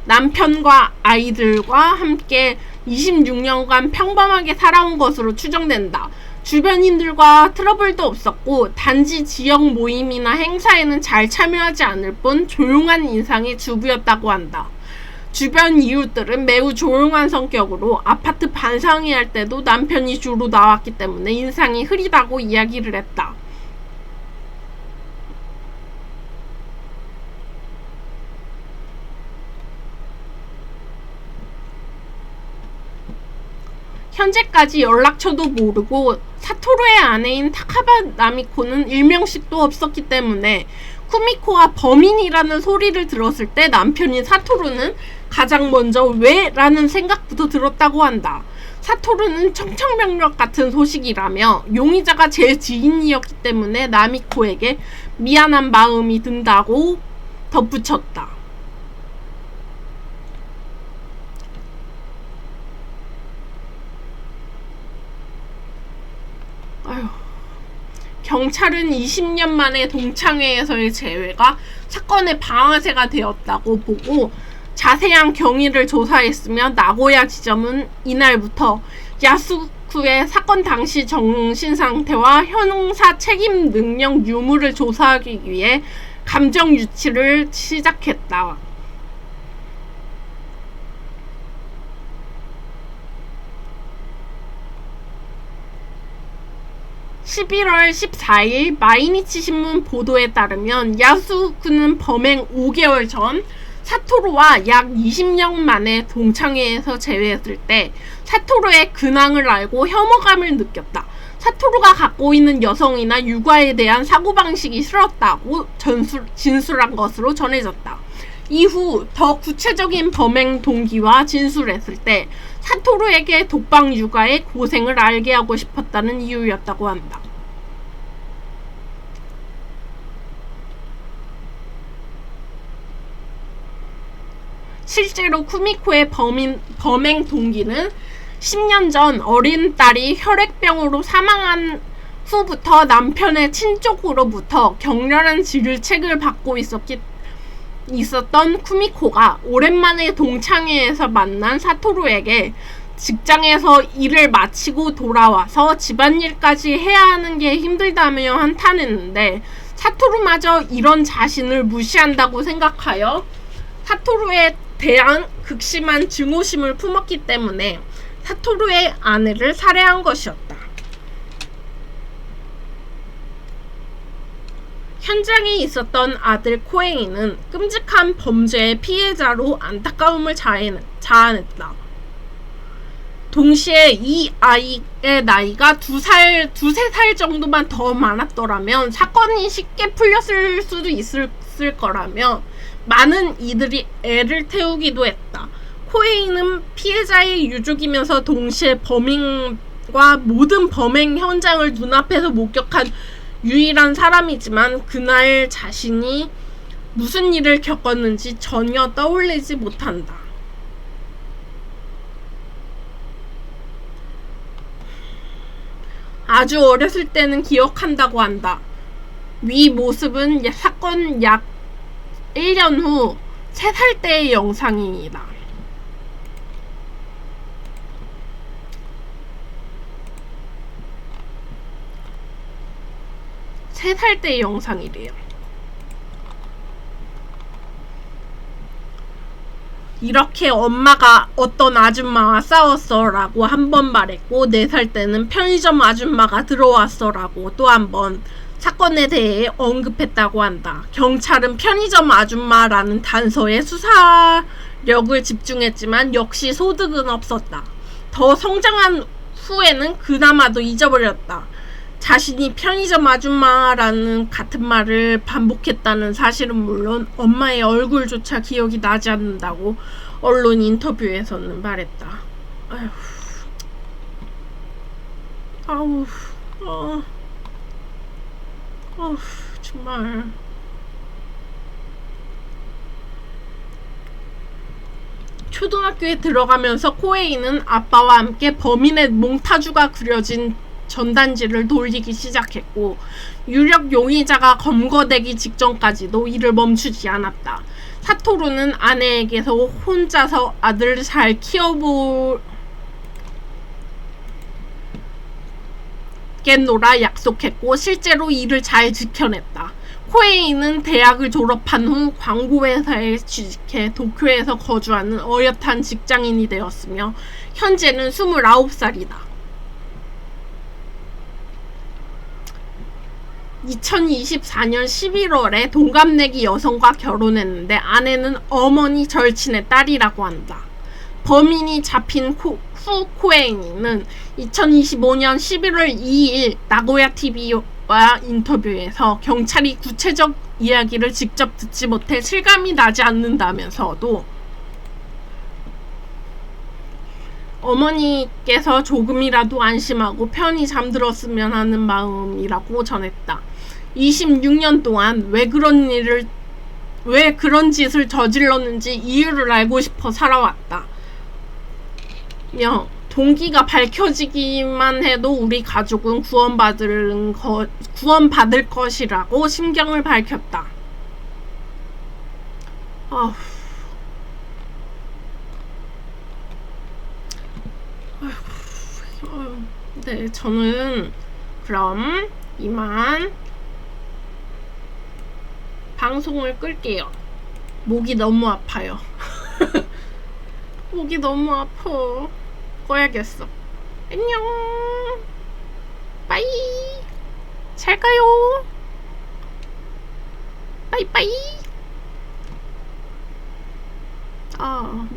남편과 아이들과 함께 26년간 평범하게 살아온 것으로 추정된다. 주변인들과 트러블도 없었고 단지 지역 모임이나 행사에는 잘 참여하지 않을 뿐 조용한 인상이 주부였다고 한다. 주변 이웃들은 매우 조용한 성격으로 아파트 반상회할 때도 남편이 주로 나왔기 때문에 인상이 흐리다고 이야기를 했다. 현재까지 연락처도 모르고 사토루의 아내인 타카바 나미코는 일명씩도 없었기 때문에 쿠미코가 범인이라는 소리를 들었을 때 남편인 사토루는 가장 먼저 왜? 라는 생각부터 들었다고 한다. 사토루는 청천벽력 같은 소식이라며 용의자가 제 지인이었기 때문에 나미코에게 미안한 마음이 든다고 덧붙였다. 아휴. 경찰은 20년 만에 동창회에서의 재회가 사건의 방아쇠가 되었다고 보고 자세한 경위를 조사했으며 나고야 지점은 이날부터 야스우쿠의 사건 당시 정신상태와 형사 책임 능력 유무를 조사하기 위해 감정 유치를 시작했다. 11월 14일 마이니치 신문 보도에 따르면 야스우쿠는 범행 5개월 전 사토루와 약 20년 만에 동창회에서 재회했을 때 사토루의 근황을 알고 혐오감을 느꼈다. 사토루가 갖고 있는 여성이나 육아에 대한 사고방식이 싫었다고 진술한 것으로 전해졌다. 이후 더 구체적인 범행 동기와 진술했을 때 사토루에게 독방 육아의 고생을 알게 하고 싶었다는 이유였다고 한다. 실제로 쿠미코의 범행 동기는 10년 전 어린 딸이 혈액병으로 사망한 후부터 남편의 친족으로부터 격렬한 질책을 받고 있었던 쿠미코가 오랜만에 동창회에서 만난 사토루에게 직장에서 일을 마치고 돌아와서 집안일까지 해야 하는 게 힘들다며 한탄했는데, 사토루마저 이런 자신을 무시한다고 생각하여 사토루에 대한 극심한 증오심을 품었기 때문에 사토루의 아내를 살해한 것이었다. 현장에 있었던 아들 코에이는 끔찍한 범죄의 피해자로 안타까움을 자아냈다. 동시에 이 아이의 나이가 두세 살 정도만 더 많았더라면 사건이 쉽게 풀렸을 수도 있을 거라며 많은 이들이 애를 태우기도 했다. 코에이는 피해자의 유족이면서 동시에 범인과 모든 범행 현장을 눈앞에서 목격한 유일한 사람이지만 그날 자신이 무슨 일을 겪었는지 전혀 떠올리지 못한다. 아주 어렸을 때는 기억한다고 한다. 위 모습은 사건 약 1년 후 3살 때의 영상이다. 3살 때의 영상이래요. 이렇게 엄마가 어떤 아줌마와 싸웠어 라고 한 번 말했고, 4살 때는 편의점 아줌마가 들어왔어 라고 또 한 번 사건에 대해 언급했다고 한다. 경찰은 편의점 아줌마라는 단서에 수사력을 집중했지만 역시 소득은 없었다. 더 성장한 후에는 그나마도 잊어버렸다. 자신이 편의점 아줌마라는 같은 말을 반복했다는 사실은 물론 엄마의 얼굴조차 기억이 나지 않는다고 언론 인터뷰에서는 말했다. 정말. 초등학교에 들어가면서 코에이는 아빠와 함께 범인의 몽타주가 그려진 전단지를 돌리기 시작했고, 유력 용의자가 검거되기 직전까지도 이를 멈추지 않았다. 사토루는 아내에게서 혼자서 아들을 잘 키워보겠노라 약속했고 실제로 이를 잘 지켜냈다. 코에이는 대학을 졸업한 후 광고회사에 취직해 도쿄에서 거주하는 어엿한 직장인이 되었으며 현재는 29살이다. 2024년 11월에 동갑내기 여성과 결혼했는데 아내는 어머니 절친의 딸이라고 한다. 범인이 잡힌 후 코에이는 2025년 11월 2일 나고야 TV와 인터뷰에서 경찰이 구체적 이야기를 직접 듣지 못해 실감이 나지 않는다면서도 어머니께서 조금이라도 안심하고 편히 잠들었으면 하는 마음이라고 전했다. 26년 동안 왜 그런 짓을 저질렀는지 이유를 알고 싶어 살아왔다. 동기가 밝혀지기만 해도 우리 가족은 구원받을 것이라고 심경을 밝혔다. 네, 저는 그럼 이만 방송을 끌게요. 목이 너무 아파요. 목이 너무 아파. 꺼야겠어. 안녕. 빠이. 잘 가요. 빠이빠이.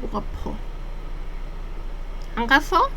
목 아파. 안 갔어?